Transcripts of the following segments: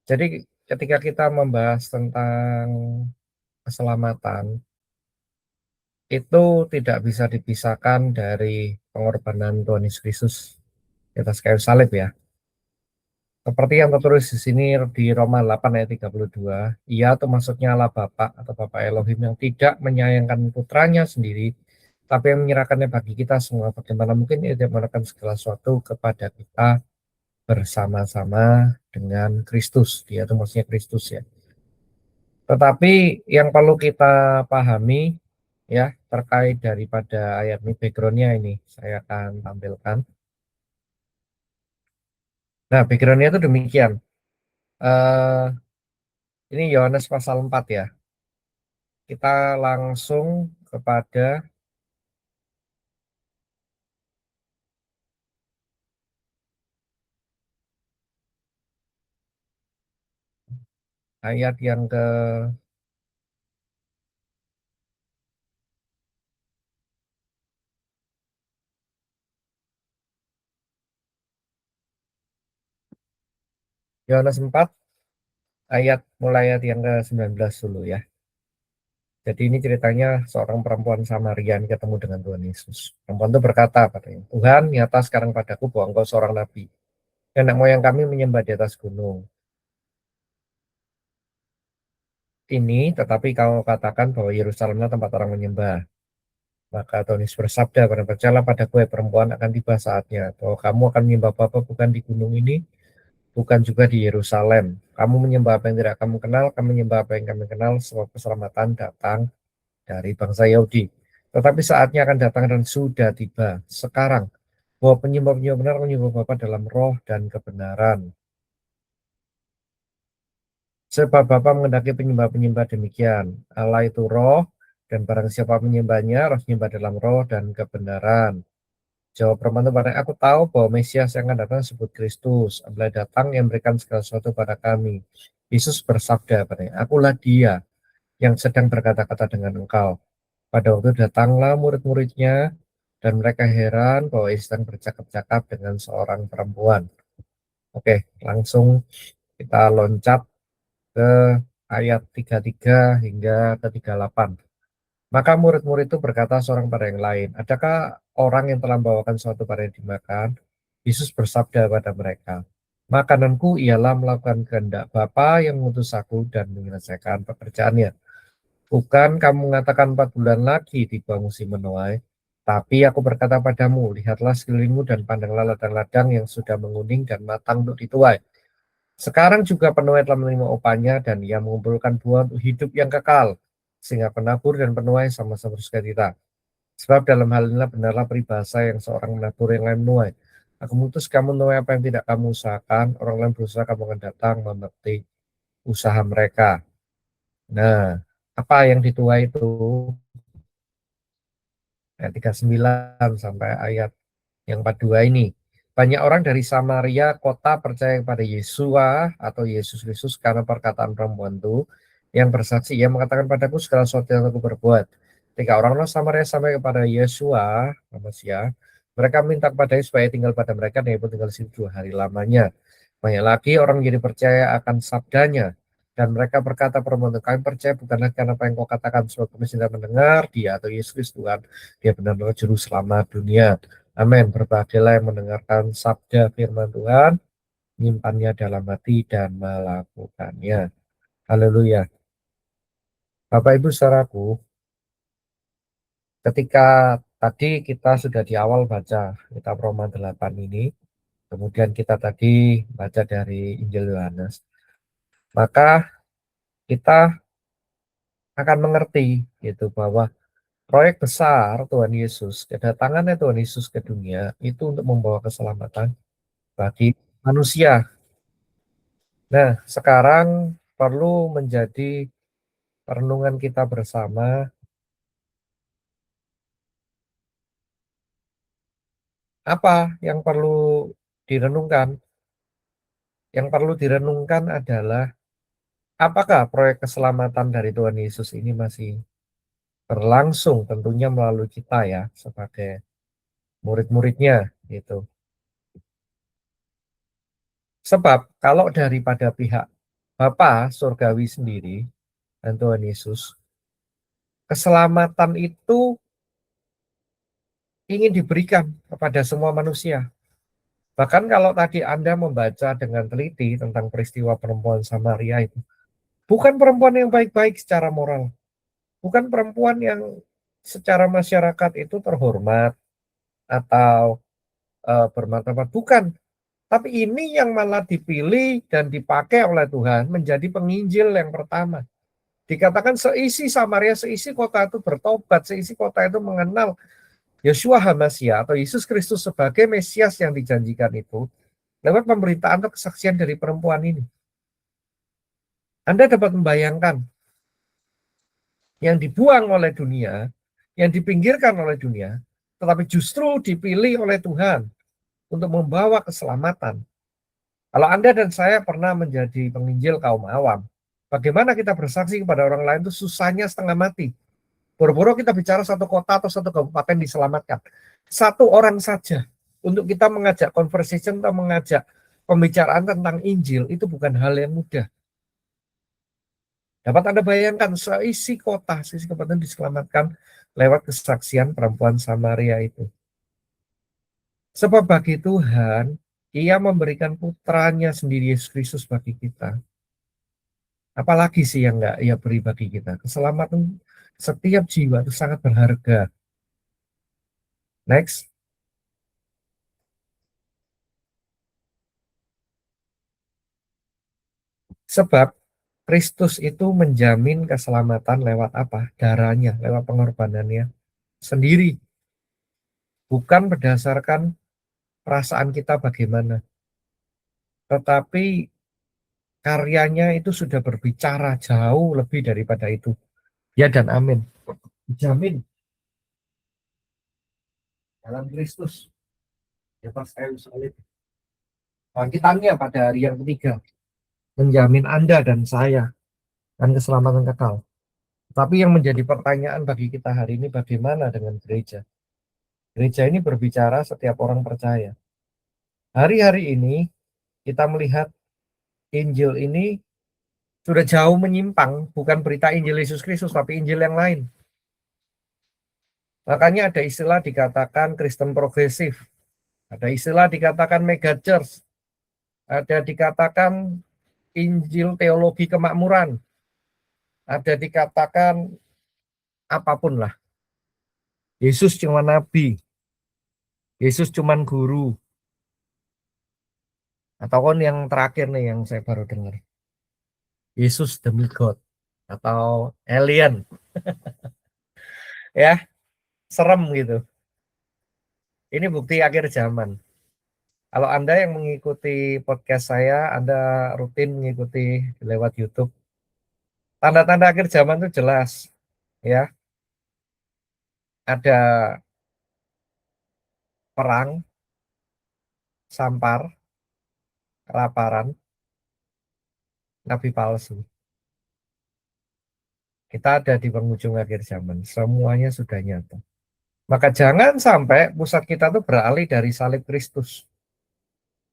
Jadi ketika kita membahas tentang keselamatan, itu tidak bisa dipisahkan dari pengorbanan Tuhan Yesus Kristus di atas kayu salib ya. Seperti yang tertulis di sini di Roma 8 ayat 32, ia itu maksudnya Allah Bapa atau Bapa Elohim yang tidak menyayangkan putranya sendiri, tapi yang menyerahkannya bagi kita semua. Bagaimana mungkin ia tidak menyerahkan segala sesuatu kepada kita bersama-sama dengan Kristus. Dia itu maksudnya Kristus ya. Tetapi yang perlu kita pahami ya terkait daripada ayat ini background-nya ini saya akan tampilkan. Nah, background-nya itu demikian. Eh ini Yohanes pasal 4 ya. Kita langsung kepada ayat yang ke Yohanes 4 ayat mulai ayat yang ke-19 dulu ya. Jadi ini ceritanya seorang perempuan Samaria yang ketemu dengan Tuhan Yesus. Perempuan itu berkata padanya, Tuhan nyata sekarang padaku bahwa engkau seorang nabi. Nenek moyang kami menyembah di atas gunung ini, tetapi kau katakan bahwa Yerusalemlah tempat orang menyembah. Maka Tuhan Yesus bersabda, percayalah padaku ya perempuan, akan tiba saatnya bahwa kamu akan menyembah Bapa bukan di gunung ini, bukan juga di Yerusalem. Kamu menyembah apa yang tidak kamu kenal, kami menyembah apa yang kami kenal, sebab keselamatan datang dari bangsa Yahudi. Tetapi saatnya akan datang dan sudah tiba sekarang bahwa penyembah-penyembah benar menyembah Bapa dalam roh dan kebenaran. Sebab Bapa mengendaki penyembah-penyembah demikian. Allah itu roh, dan barang siapa menyembahnya, harus menyembah dalam roh dan kebenaran. Jawab perempuan itu padanya, aku tahu bahwa Mesias yang akan datang disebut Kristus. Apabila datang yang memberikan segala sesuatu pada kami. Yesus bersabda padanya, akulah dia yang sedang berkata-kata dengan engkau. Pada waktu datanglah murid-muridnya, dan mereka heran bahwa Yesus sedang bercakap-cakap dengan seorang perempuan. Oke, langsung kita loncat ke ayat 33 hingga ke 38. Maka murid-murid itu berkata seorang pada yang lain, adakah orang yang telah membawakan suatu pada yang dimakan? Yesus bersabda pada mereka, makananku ialah melakukan kehendak Bapa yang mengutus aku dan menyelesaikan pekerjaannya. Bukan kamu mengatakan 4 bulan lagi tiba musim menuai, tapi aku berkata padamu, lihatlah sekelilingmu dan pandanglah ladang-ladang yang sudah menguning dan matang untuk dituai. Sekarang juga penuai telah menerima upahnya dan ia mengumpulkan buah untuk hidup yang kekal, sehingga penabur dan penuai sama-sama bersukacita. Sebab dalam hal inilah benarlah peribahasa yang seorang menabur yang lain menuai. Aku mengutus kamu menuai apa yang tidak kamu usahakan, orang lain berusaha kamu akan datang memetik usaha mereka. Nah, apa yang dituai itu? Ayat 39 sampai ayat yang 42 ini. Banyak orang dari Samaria kota percaya kepada Yesua atau Yesus Kristus karena perkataan perempuan itu yang bersaksi. Ia mengatakan padaku segala sesuatu yang aku berbuat. Ketika orang-orang Samaria sampai kepada Yesua, Mesias, mereka minta kepadanya supaya tinggal pada mereka dan ia pun tinggal di situ 2 hari lamanya. Banyak lagi orang jadi percaya akan sabdanya. Dan mereka berkata perempuan itu, kami percaya bukanlah karena apa yang kau katakan, sebab kami sudah mendengar dia atau Yesus Tuhan, dia benar-benar juru selamat dunia. Amin. Berbahagialah yang mendengarkan sabda firman Tuhan, menyimpannya dalam hati dan melakukannya. Haleluya. Bapak Ibu saudaraku, ketika tadi kita sudah di awal baca kitab Roma 8 ini, kemudian kita tadi baca dari Injil Yohanes, maka kita akan mengerti gitu bahwa proyek besar Tuhan Yesus, kedatangannya Tuhan Yesus ke dunia itu untuk membawa keselamatan bagi manusia. Nah, sekarang perlu menjadi perenungan kita bersama, apa yang perlu direnungkan? Yang perlu direnungkan adalah apakah proyek keselamatan dari Tuhan Yesus ini masih berlangsung, tentunya melalui kita ya sebagai murid-muridnya gitu. Sebab kalau daripada pihak Bapa surgawi sendiri dan Tuhan Yesus, keselamatan itu ingin diberikan kepada semua manusia. Bahkan kalau tadi Anda membaca dengan teliti tentang peristiwa perempuan Samaria itu, bukan perempuan yang baik-baik secara moral, bukan perempuan yang secara masyarakat itu terhormat atau bermartabat, bukan. Tapi ini yang malah dipilih dan dipakai oleh Tuhan menjadi penginjil yang pertama. Dikatakan seisi Samaria, seisi kota itu bertobat, seisi kota itu mengenal Yeshua HaMashiach atau Yesus Kristus sebagai Mesias yang dijanjikan itu lewat pemberitaan atau kesaksian dari perempuan ini. Anda dapat membayangkan yang dibuang oleh dunia, yang dipinggirkan oleh dunia, tetapi justru dipilih oleh Tuhan untuk membawa keselamatan. Kalau Anda dan saya pernah menjadi penginjil kaum awam, bagaimana kita bersaksi kepada orang lain itu susahnya setengah mati. Boro-boro kita bicara satu kota atau satu kabupaten diselamatkan. Satu orang saja untuk kita mengajak conversation atau mengajak pembicaraan tentang Injil itu bukan hal yang mudah. Dapat Anda bayangkan seisi kota, seisi kabupaten diselamatkan lewat kesaksian perempuan Samaria itu. Sebab bagi Tuhan, Ia memberikan putranya sendiri Yesus Kristus bagi kita. Apalagi sih yang enggak Ia beri bagi kita? Keselamatan setiap jiwa itu sangat berharga. Next. Sebab Kristus itu menjamin keselamatan lewat apa? Darahnya, lewat pengorbanannya sendiri. Bukan berdasarkan perasaan kita bagaimana. Tetapi karyanya itu sudah berbicara jauh lebih daripada itu. Ya dan amin. Dijamin dalam Kristus. Di atas kayu salib. Bangkitannya pada hari yang ketiga. Menjamin Anda dan saya dan keselamatan kekal. Tapi yang menjadi pertanyaan bagi kita hari ini, bagaimana dengan gereja? Gereja ini berbicara setiap orang percaya. Hari-hari ini kita melihat Injil ini sudah jauh menyimpang, bukan berita Injil Yesus Kristus, tapi Injil yang lain. Makanya ada istilah dikatakan Kristen progresif, ada istilah dikatakan mega church, ada dikatakan Injil teologi kemakmuran, ada dikatakan apapun lah. Yesus cuma nabi, Yesus cuma guru, atau kan yang terakhir nih yang saya baru dengar, Yesus demigod atau alien, ya serem gitu. Ini bukti akhir zaman. Kalau Anda yang mengikuti podcast saya, Anda rutin mengikuti lewat YouTube. Tanda-tanda akhir zaman itu jelas, ya. Ada perang, sampar, kelaparan, nabi palsu. Kita ada di penghujung akhir zaman. Semuanya sudah nyata. Maka jangan sampai pusat kita tuh beralih dari salib Kristus.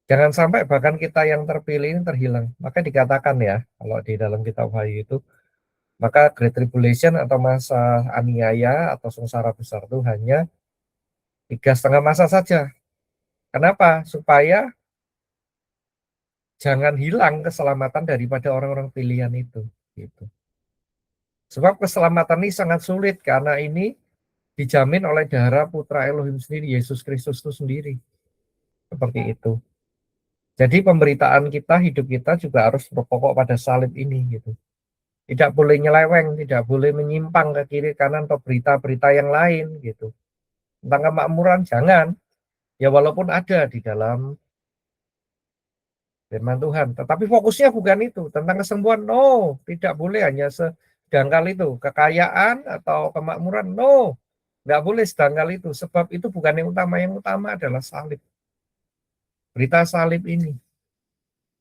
Jangan sampai bahkan kita yang terpilih ini terhilang. Maka dikatakan ya, kalau di dalam kitab Wahyu itu, maka Great Tribulation atau masa aniaya atau sengsara besar itu hanya 3,5 masa saja. Kenapa? Supaya jangan hilang keselamatan daripada orang-orang pilihan itu. Gitu. Sebab keselamatan ini sangat sulit karena ini dijamin oleh darah Putra Elohim sendiri, Yesus Kristus itu sendiri. Seperti itu. Jadi pemberitaan kita, hidup kita juga harus berpokok pada salib ini. Gitu. Tidak boleh nyeleweng, tidak boleh menyimpang ke kiri kanan atau berita-berita yang lain. Gitu. Tentang kemakmuran, jangan. Ya walaupun ada di dalam firman Tuhan. Tetapi fokusnya bukan itu. Tentang kesembuhan, no. Tidak boleh hanya sedangkal itu. Kekayaan atau kemakmuran, no. Nggak boleh sedangkal itu. Sebab itu bukan yang utama. Yang utama adalah salib. Berita salib ini.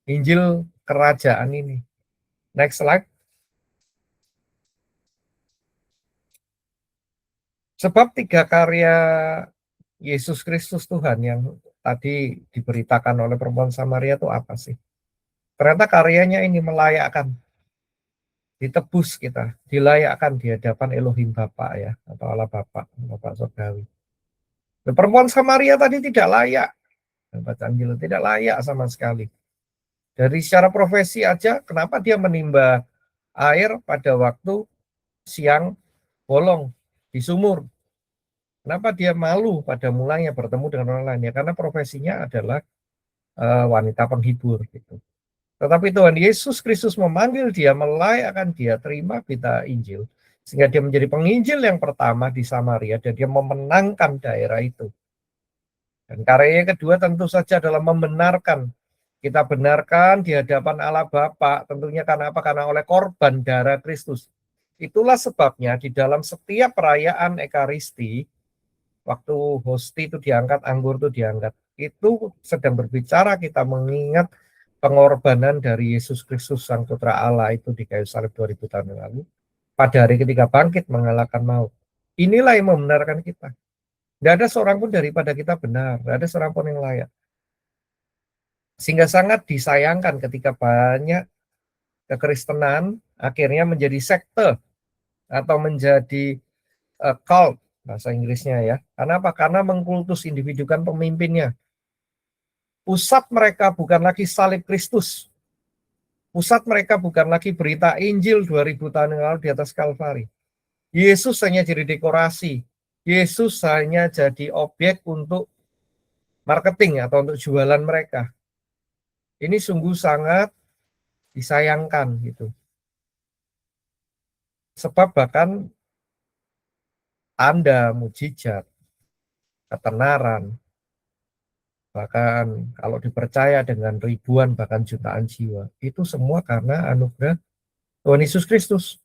Injil kerajaan ini. Next slide. Sebab 3 karya Yesus Kristus Tuhan yang tadi diberitakan oleh perempuan Samaria itu apa sih? Ternyata karyanya ini melayakkan, ditebus kita, dilayakkan di hadapan Elohim Bapa ya, atau Allah Bapa, Bapa Surgawi. Perempuan Samaria tadi tidak layak, baca Injil tidak layak sama sekali. Dari secara profesi aja, kenapa dia menimba air pada waktu siang bolong di sumur? Kenapa dia malu pada mulanya bertemu dengan orang lain? Ya karena profesinya adalah wanita penghibur gitu. Tetapi Tuhan Yesus Kristus memanggil dia, melayakkan dia terima berita Injil, sehingga dia menjadi penginjil yang pertama di Samaria dan dia memenangkan daerah itu. Dan karya yang kedua tentu saja adalah membenarkan. Kita benarkan di hadapan Allah Bapa, tentunya karena apa? Karena oleh korban darah Kristus. Itulah sebabnya di dalam setiap perayaan Ekaristi, waktu hosti itu diangkat, anggur itu diangkat, itu sedang berbicara kita mengingat pengorbanan dari Yesus Kristus Sang Putra Allah itu di kayu salib 2000 tahun yang lalu, pada hari ketika bangkit mengalahkan maut. Inilah yang membenarkan kita. Tidak ada seorang pun daripada kita benar, tidak ada seorang pun yang layak. Sehingga sangat disayangkan ketika banyak kekristenan akhirnya menjadi sekte atau menjadi cult, bahasa Inggrisnya ya. Karena apa? Karena mengkultus individu kan pemimpinnya. Pusat mereka bukan lagi salib Kristus. Pusat mereka bukan lagi berita Injil 2000 tahun yang lalu di atas Kalvari. Yesus hanya jadi dekorasi. Yesus hanya jadi objek untuk marketing atau untuk jualan mereka. Ini sungguh sangat disayangkan gitu. Sebab bahkan tanda, mujizat, ketenaran, bahkan kalau dipercaya dengan ribuan bahkan jutaan jiwa, itu semua karena anugerah Tuhan Yesus Kristus,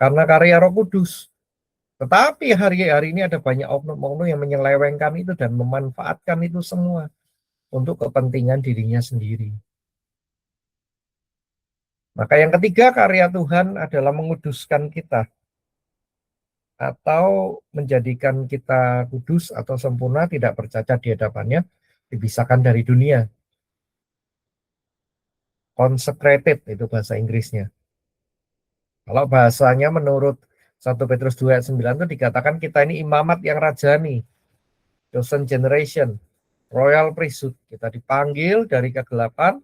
karena karya Roh Kudus. Tetapi hari-hari ini ada banyak oknum-oknum yang menyelewengkan itu dan memanfaatkan itu semua untuk kepentingan dirinya sendiri. Maka yang ketiga, karya Tuhan adalah menguduskan kita atau menjadikan kita kudus atau sempurna, tidak bercacat di hadapannya, dipisahkan dari dunia. Consecrated itu bahasa Inggrisnya. Kalau bahasanya menurut 1 Petrus 2 ayat 9 itu dikatakan kita ini imamat yang rajani, chosen generation, royal priesthood. Kita dipanggil dari kegelapan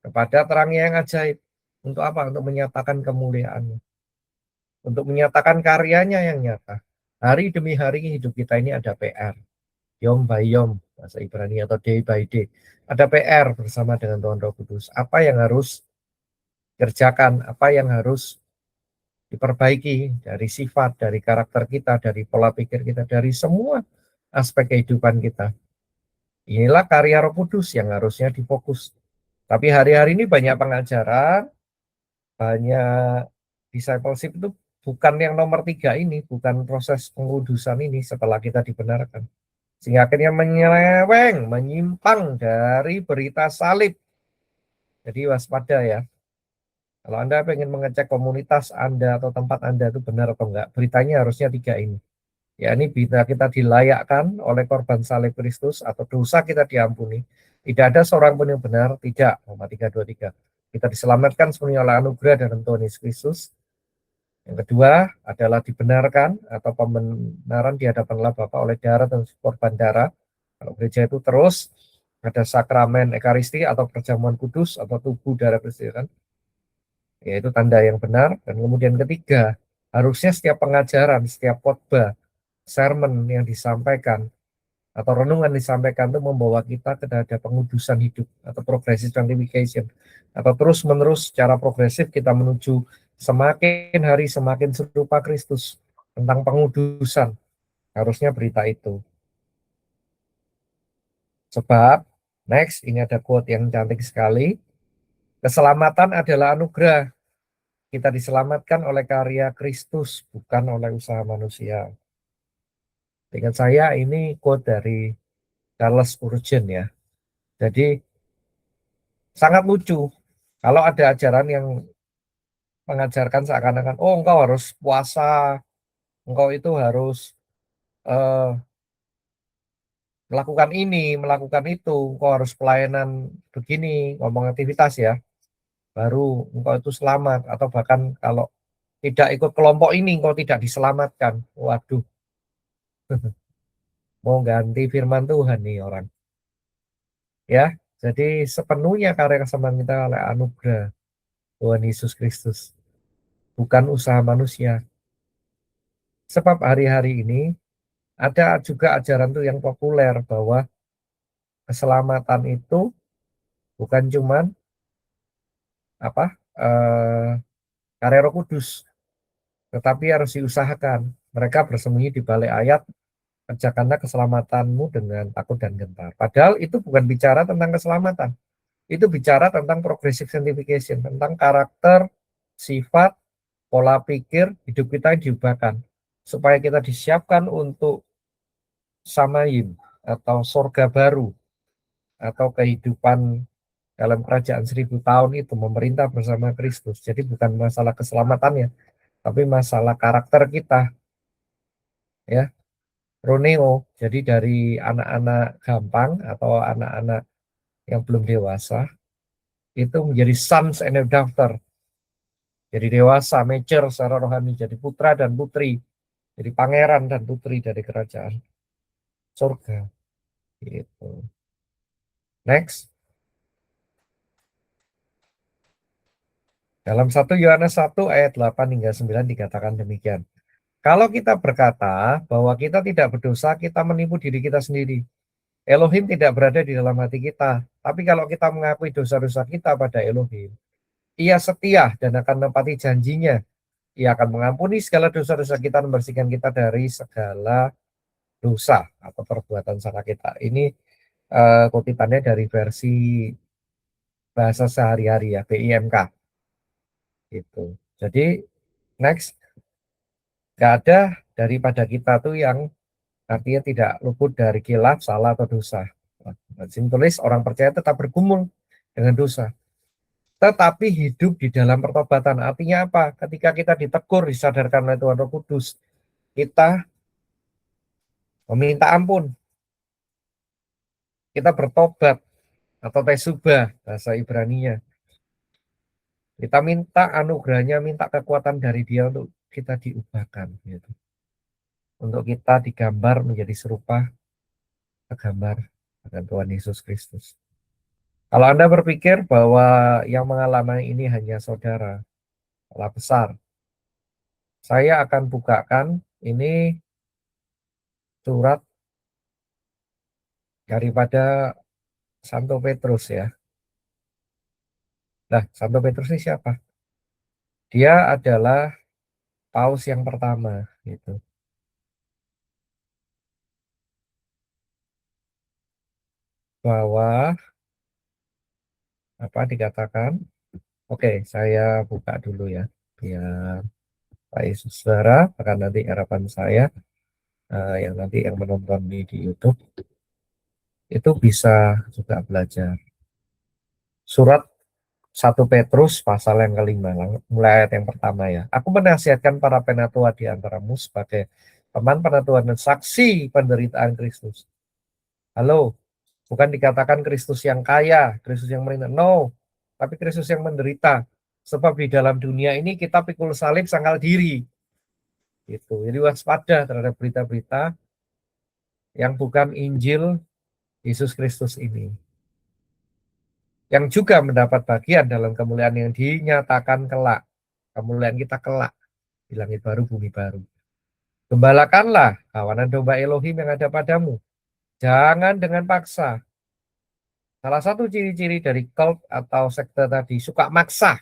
kepada terang yang ajaib. Untuk apa? Untuk menyatakan kemuliaannya. Untuk menyatakan karyanya yang nyata. Hari demi hari hidup kita ini ada PR. Yom by yom, bahasa Ibrani, atau day by day. Ada PR bersama dengan Tuhan Roh Kudus. Apa yang harus kerjakan, apa yang harus diperbaiki dari sifat, dari karakter kita, dari pola pikir kita, dari semua aspek kehidupan kita. Inilah karya Roh Kudus yang harusnya difokus. Tapi hari-hari ini banyak pengajaran, banyak discipleship itu bukan yang nomor 3 ini, bukan proses pengudusan ini setelah kita dibenarkan. Sehingga akhirnya menyeleweng, menyimpang dari berita salib. Jadi waspada ya. Kalau Anda pengen mengecek komunitas Anda atau tempat Anda itu benar atau enggak, beritanya harusnya 3 ini. Ya, ini berita kita dilayakkan oleh korban salib Kristus atau dosa kita diampuni. Tidak ada seorang pun yang benar, tidak. Roma 3:23. Kita diselamatkan sepenuhnya oleh anugerah dan Tuhan Yesus Kristus. Yang kedua adalah dibenarkan atau pembenaran di hadapan Allah Bapa oleh darah dan korban darah. Kalau gereja itu terus ada sakramen Ekaristi atau perjamuan kudus atau tubuh darah Kristus kan. Yaitu tanda yang benar. Dan kemudian ketiga, harusnya setiap pengajaran, setiap khotbah, sermon yang disampaikan atau renungan disampaikan itu membawa kita ke ada pengudusan hidup atau progressive sanctification, atau terus menerus secara progresif kita menuju semakin hari semakin serupa Kristus. Tentang pengudusan harusnya berita itu. Sebab next, ini ada quote yang cantik sekali, keselamatan adalah anugerah. Kita diselamatkan oleh karya Kristus, bukan oleh usaha manusia. Dengan saya ini quote dari Charles Spurgeon ya. Jadi sangat lucu kalau ada ajaran yang mengajarkan seakan-akan, oh engkau harus puasa, engkau itu harus eh, melakukan ini, melakukan itu, engkau harus pelayanan begini, ngomong aktivitas ya. baru engkau itu selamat, atau bahkan kalau tidak ikut kelompok ini engkau tidak diselamatkan. Waduh, mau ganti firman Tuhan nih orang. Ya, jadi sepenuhnya karya keselamatan kita oleh anugerah Tuhan Yesus Kristus, bukan usaha manusia. Sebab hari-hari ini ada juga ajaran tuh yang populer bahwa keselamatan itu bukan cuman apa eh, karya Roh Kudus, tetapi harus diusahakan. Mereka bersembunyi di balik ayat, kerjakanlah keselamatanmu dengan takut dan gentar. Padahal itu bukan bicara tentang keselamatan. Itu bicara tentang progressive sanctification, tentang karakter, sifat, pola pikir, hidup kita yang diubahkan. Supaya kita disiapkan untuk samayim, atau sorga baru, atau kehidupan dalam kerajaan 1000 tahun itu memerintah bersama Kristus. Jadi bukan masalah keselamatannya, tapi masalah karakter kita, ya. Roneo, jadi dari anak-anak gampang atau anak-anak yang belum dewasa, itu menjadi sons and daughter, jadi dewasa, mature secara rohani, jadi putra dan putri, jadi pangeran dan putri dari kerajaan surga. Gitu. Next, dalam 1 Yohanes 1 ayat 8 hingga 9 dikatakan demikian. Kalau kita berkata bahwa kita tidak berdosa, kita menipu diri kita sendiri. Elohim tidak berada di dalam hati kita. Tapi kalau kita mengakui dosa-dosa kita pada Elohim, Ia setia dan akan menepati janjinya. Ia akan mengampuni segala dosa-dosa kita dan membersihkan kita dari segala dosa atau perbuatan salah kita. Ini kutipannya dari versi bahasa sehari-hari ya, BIMK. Gitu. Jadi next, nggak ada daripada kita tuh yang artinya tidak luput dari khilaf, salah atau dosa. Sini tulis orang percaya tetap bergumul dengan dosa, tetapi hidup di dalam pertobatan. Artinya apa? Ketika kita ditegur, disadarkan oleh Tuhan Roh Kudus, kita meminta ampun, kita bertobat atau tesubah bahasa Ibraninya. Kita minta anugerahnya, minta kekuatan dari Dia untuk kita diubahkan, gitu. Untuk kita digambar menjadi serupa gambar dengan Tuhan Yesus Kristus. Kalau Anda berpikir bahwa yang mengalami ini hanya saudara, salah besar. Saya akan bukakan ini surat daripada Santo Petrus ya. Nah, Santo Petrus ini siapa? Dia adalah paus yang pertama gitu. Bahwa apa dikatakan? Oke, saya buka dulu ya biar Pak Yesus saudara, bahkan nanti harapan saya yang nanti yang menonton di YouTube itu bisa juga belajar. Surat 1 Petrus pasal yang kelima, mulai ayat yang pertama ya. Aku menasihatkan para penatua di antaramu sebagai teman penatua dan saksi penderitaan Kristus. Halo, bukan dikatakan Kristus yang kaya, Kristus yang menderita. No, tapi Kristus yang menderita. Sebab di dalam dunia ini kita pikul salib sangkal diri. Gitu. Jadi waspada terhadap berita-berita yang bukan Injil Yesus Kristus ini. Yang juga mendapat bagian dalam kemuliaan yang dinyatakan kelak. Kemuliaan kita kelak di langit baru, bumi baru. Gembalakanlah kawanan domba Elohim yang ada padamu. Jangan dengan paksa. Salah satu ciri-ciri dari cult atau sekte tadi, suka maksa.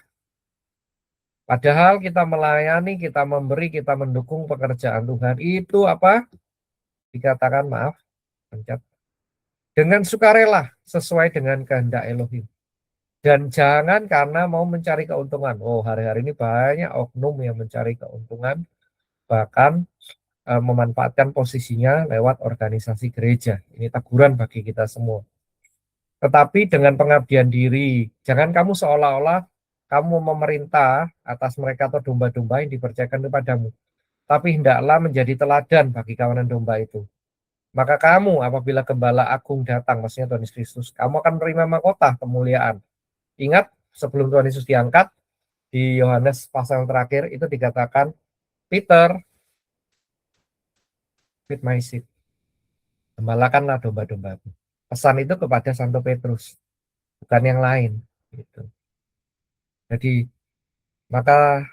Padahal kita melayani, kita memberi, kita mendukung pekerjaan Tuhan. Itu apa? Dikatakan, maaf, pencet. Dengan sukarela, sesuai dengan kehendak Elohim. Dan jangan karena mau mencari keuntungan. Oh, hari-hari ini banyak oknum yang mencari keuntungan, bahkan memanfaatkan posisinya lewat organisasi gereja. Ini teguran bagi kita semua. Tetapi dengan pengabdian diri, jangan kamu seolah-olah kamu memerintah atas mereka atau domba-domba yang dipercayakan kepadamu. Tapi hendaklah menjadi teladan bagi kawanan domba itu. Maka kamu apabila Gembala Agung datang, maksudnya Tuhan Yesus Kristus, kamu akan menerima mahkota kemuliaan. Ingat, sebelum Tuhan Yesus diangkat, di Yohanes pasal yang terakhir itu dikatakan, Peter, feed my sheep, gembalakanlah domba-dombaku. Pesan itu kepada Santo Petrus, bukan yang lain. Gitu. Jadi, maka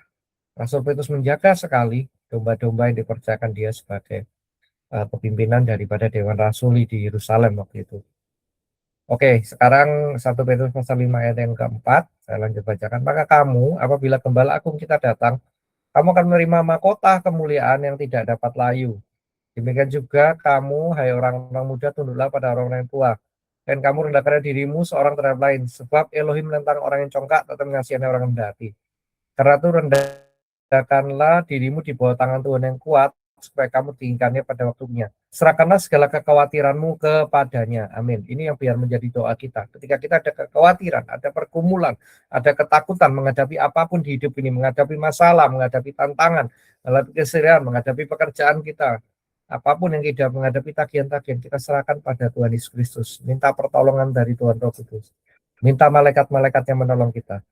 Rasul Petrus menjaga sekali domba-domba yang dipercayakan dia sebagai kepimpinan daripada Dewan Rasuli di Yerusalem waktu itu. Oke, sekarang 1 Petrus pasal 5 ayat yang keempat, saya lanjut bacakan. Maka kamu, apabila gembala agung kita datang, kamu akan menerima mahkota kemuliaan yang tidak dapat layu. Demikian juga kamu, hai orang-orang muda, tunduklah pada orang-orang yang tua. Dan kamu rendahkan dirimu seorang terhadap lain. Sebab Elohim menentang orang yang congkak, tetapi mengasihani orang yang rendah hati. Karena itu rendahkanlah dirimu di bawah tangan Tuhan yang kuat, supaya kamu tinggikannya pada waktunya. Serahkanlah segala kekhawatiranmu kepadanya. Amin. Ini yang biar menjadi doa kita. Ketika kita ada kekhawatiran, ada pergumulan, ada ketakutan menghadapi apapun di hidup ini, menghadapi masalah, menghadapi tantangan, menghadapi kesedihan, menghadapi pekerjaan kita, apapun yang kita menghadapi tagihan-tagihan, kita serahkan pada Tuhan Yesus Kristus. Minta pertolongan dari Tuhan Roh Kudus. Minta malaikat-malaikat yang menolong kita.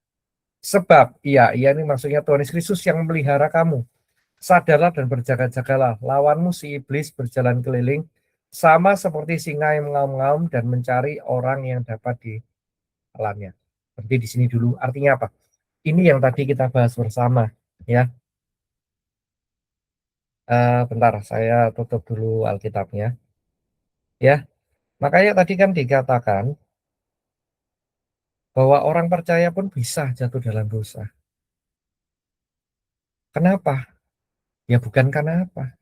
Sebab, iya ini maksudnya Tuhan Yesus Kristus yang memelihara kamu. Sadarlah dan berjaga-jagalah. Lawanmu si iblis berjalan keliling, sama seperti singa yang mengaum-ngaum dan mencari orang yang dapat ditelannya. Berarti di sini dulu. Artinya apa? Ini yang tadi kita bahas bersama, ya. Bentar, saya tutup dulu Alkitabnya, ya. Makanya tadi kan dikatakan bahwa orang percaya pun bisa jatuh dalam dosa. Kenapa? Ya bukan karena apa?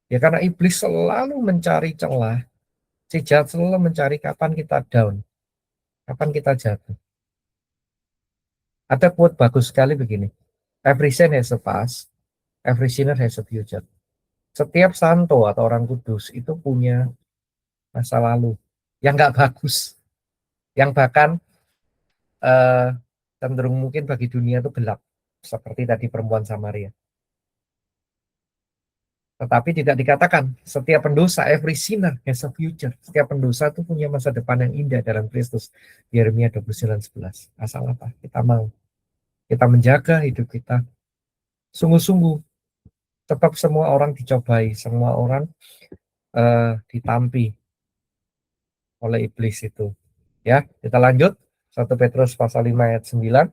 Ya karena iblis selalu mencari celah, si jahat selalu mencari kapan kita down, kapan kita jatuh. Ada quote bagus sekali begini, every sin has a past, every sinner has a future. Setiap santo atau orang kudus itu punya masa lalu yang nggak bagus, yang bahkan cenderung mungkin bagi dunia itu gelap, seperti tadi perempuan Samaria. Tetapi tidak dikatakan setiap pendosa, every sinner has a future. Setiap pendosa itu punya masa depan yang indah dalam Kristus. Yeremia 29:11. Asal apa? Kita mau. Kita menjaga hidup kita. Sungguh-sungguh. Tetap semua orang dicobai. Semua orang ditampi oleh iblis itu. Ya, kita lanjut. 1 Petrus pasal 5 ayat 9.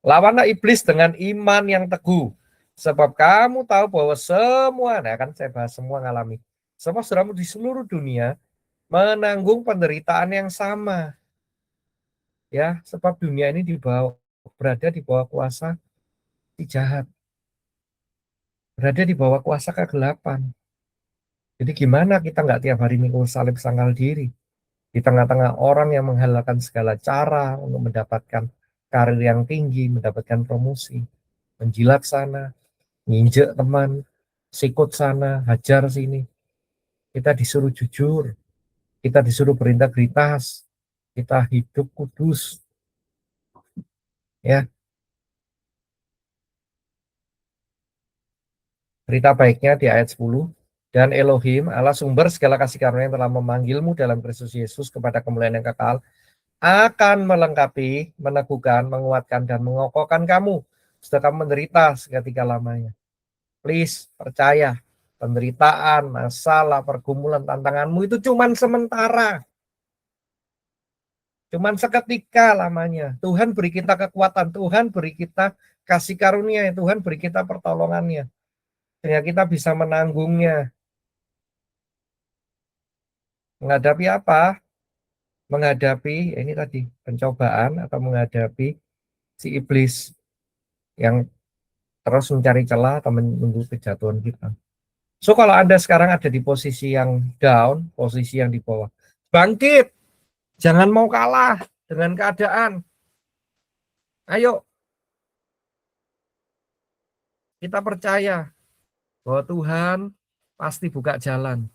Lawanlah iblis dengan iman yang teguh. Sebab kamu tahu bahwa semua, nah kan saya bahas semua ngalami. Semua saudaramu di seluruh dunia menanggung penderitaan yang sama. Ya, sebab dunia ini berada di bawah kuasa si jahat. Berada di bawah kuasa kegelapan. Jadi gimana kita nggak tiap hari mikul salib sangkal diri? Di tengah-tengah orang yang menghalalkan segala cara untuk mendapatkan karir yang tinggi, mendapatkan promosi, menjilat sana, nginjek teman, sikut sana, hajar sini. Kita disuruh jujur, kita disuruh berintegritas, kita hidup kudus. Ya, berita baiknya di ayat 10. Dan Elohim, Allah sumber segala kasih karunia yang telah memanggilmu dalam Kristus Yesus kepada kemuliaan yang kekal, akan melengkapi, meneguhkan, menguatkan, dan mengokohkan kamu setelah kamu menderita seketika lamanya. Please, percaya, penderitaan, masalah, pergumulan, tantanganmu itu cuman sementara. Cuman seketika lamanya. Tuhan beri kita kekuatan, Tuhan beri kita kasih karunia, Tuhan beri kita pertolongannya. Sehingga kita bisa menanggungnya. Menghadapi apa? Menghadapi, ini tadi, pencobaan atau menghadapi si iblis yang terus mencari celah atau menunggu kejatuhan kita. So kalau Anda sekarang ada di posisi yang down, posisi yang di bawah, bangkit. Jangan mau kalah dengan keadaan. Ayo, kita percaya bahwa Tuhan pasti buka jalan.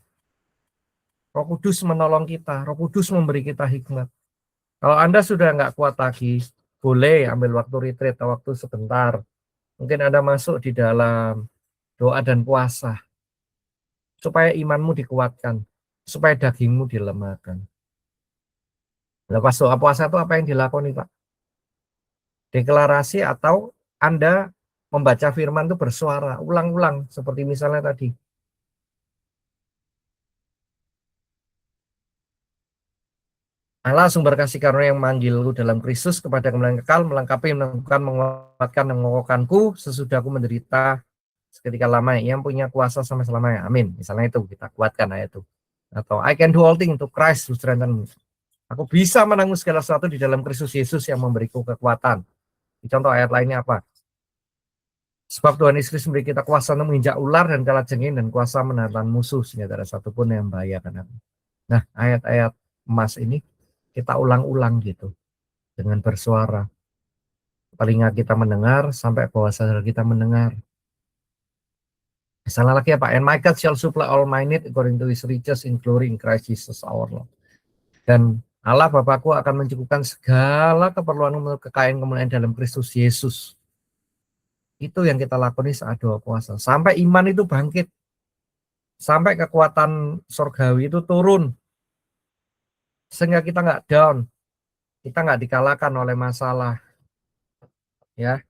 Roh Kudus menolong kita, Roh Kudus memberi kita hikmat. Kalau Anda sudah nggak kuat lagi, boleh ambil waktu retreat atau waktu sebentar. Mungkin Anda masuk di dalam doa dan puasa, supaya imanmu dikuatkan, supaya dagingmu dilemahkan. Nah, pas doa puasa itu apa yang dilakoni, Pak? deklarasi atau Anda membaca firman itu bersuara, ulang-ulang, seperti misalnya tadi. Allah sumber kasih karunia yang memanggilku dalam Kristus kepada kemuliaan kekal, melengkapi, menentukan, menguatkan, dan mengokohkanku sesudah aku menderita seketika lama, yang punya kuasa sampai selamanya. Amin. Misalnya itu, kita kuatkan ayat itu. Atau I can do all things to Christ who strengthens me. Aku bisa menanggung segala sesuatu di dalam Kristus Yesus yang memberiku kekuatan. Contoh ayat lainnya apa? Sebab Tuhan Yesus memberi kita kuasa untuk menginjak ular dan kalajengking dan kuasa menahan musuh sehingga tidak ada satupun yang membahayakan aku. Nah, ayat-ayat emas ini kita ulang-ulang gitu dengan bersuara. Telinga kita mendengar sampai bawah sadar kita mendengar. Misalnya lagi apa? And my God shall supply all my need according to his riches in glory in Christ Jesus our Lord. Dan Allah Bapakku akan mencukupkan segala keperluan menurut kekayaan kemuliaan dalam Kristus Yesus. Itu yang kita lakoni saat doa puasa. Sampai iman itu bangkit. Sampai kekuatan surgawi itu turun. Sehingga kita nggak down. Kita nggak dikalahkan oleh masalah. Ya,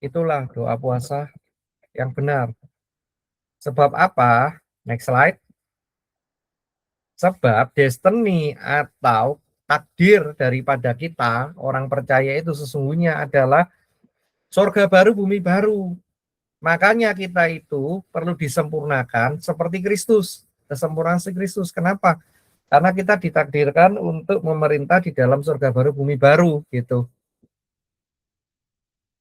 itulah doa puasa yang benar. Sebab apa? Next slide. Sebab destiny atau takdir daripada kita, orang percaya itu sesungguhnya adalah surga baru, bumi baru. Makanya kita itu perlu disempurnakan seperti Kristus. Kesempurnaan si Kristus. Kenapa? Karena kita ditakdirkan untuk memerintah di dalam surga baru, bumi baru. Gitu.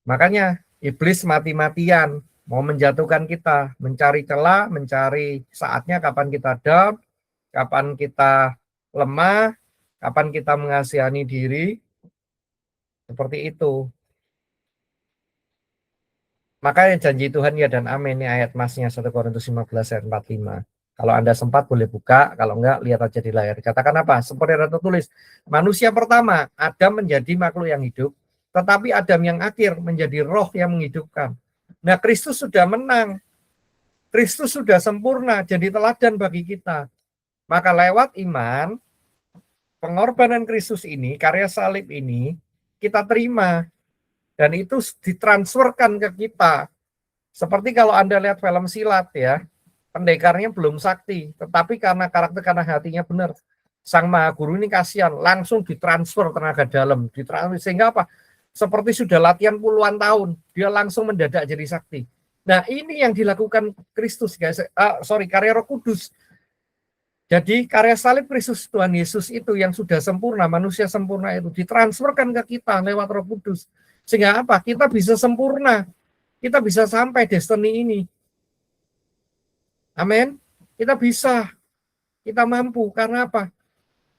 Makanya iblis mati-matian mau menjatuhkan kita, mencari celah, mencari saatnya kapan kita down, kapan kita lemah, kapan kita mengasihani diri, seperti itu. Makanya janji Tuhan ya dan amin, ini ayat masnya 1 Korintus 15 ayat 45. Kalau Anda sempat boleh buka, kalau enggak lihat aja di layar. Katakan apa? Seperti yang tertulis, manusia pertama, Adam menjadi makhluk yang hidup, tetapi Adam yang akhir menjadi roh yang menghidupkan. Nah, Kristus sudah menang. Kristus sudah sempurna, jadi teladan bagi kita. Maka lewat iman, pengorbanan Kristus ini, karya salib ini, kita terima. Dan itu ditransferkan ke kita. Seperti kalau Anda lihat film silat ya, pendekarnya belum sakti, tetapi karena karakter, karena hatinya benar. Sang Maha Guru ini kasihan, langsung ditransfer tenaga dalam. Sehingga apa? Seperti sudah latihan puluhan tahun, dia langsung mendadak jadi sakti. Nah, ini yang dilakukan Kristus, guys. Karya Roh Kudus. Jadi karya salib Kristus Tuhan Yesus itu yang sudah sempurna, manusia sempurna itu ditransferkan ke kita lewat Roh Kudus. Sehingga apa? Kita bisa sempurna. Kita bisa sampai destiny ini. Amin. Kita bisa. Kita mampu. Karena apa?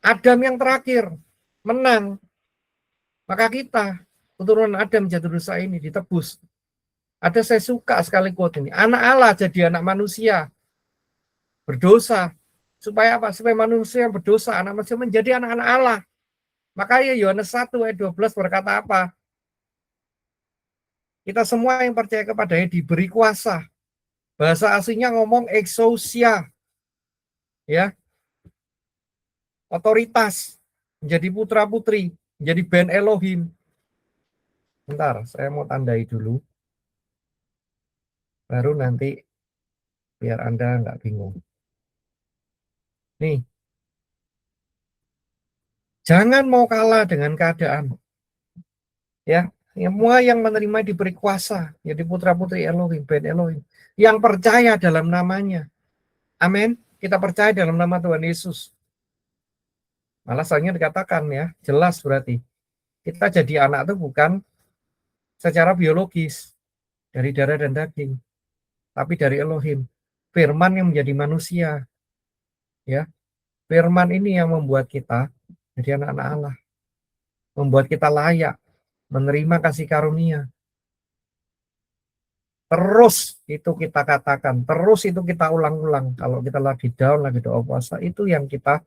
Adam yang terakhir menang. Maka kita, keturunan Adam jatuh dosa ini ditebus. Ada saya suka sekali quote ini. Anak Allah jadi anak manusia. Berdosa. Supaya apa? Supaya manusia yang berdosa, anak manusia menjadi anak-anak Allah. Makanya Yohanes 1 ayat 12 berkata apa? Kita semua yang percaya kepadanya diberi kuasa. Bahasa aslinya ngomong exousia. Ya. Otoritas. Menjadi putra-putri. Menjadi Ben Elohim. Bentar, saya mau tandai dulu. Baru nanti biar Anda nggak bingung. Nih. Jangan mau kalah dengan keadaan. Ya, semua yang menerima diberi kuasa, jadi putra-putri Elohim, Ben Elohim, yang percaya dalam namanya. Amin. Kita percaya dalam nama Tuhan Yesus. Malah soalnya dikatakan ya, jelas berarti kita jadi anak itu bukan secara biologis dari darah dan daging, tapi dari Elohim. Firman yang menjadi manusia. Ya, firman ini yang membuat kita jadi anak-anak Allah. Membuat kita layak menerima kasih karunia. Terus itu kita katakan, terus itu kita ulang-ulang. Kalau kita lagi down, lagi doa puasa, itu yang kita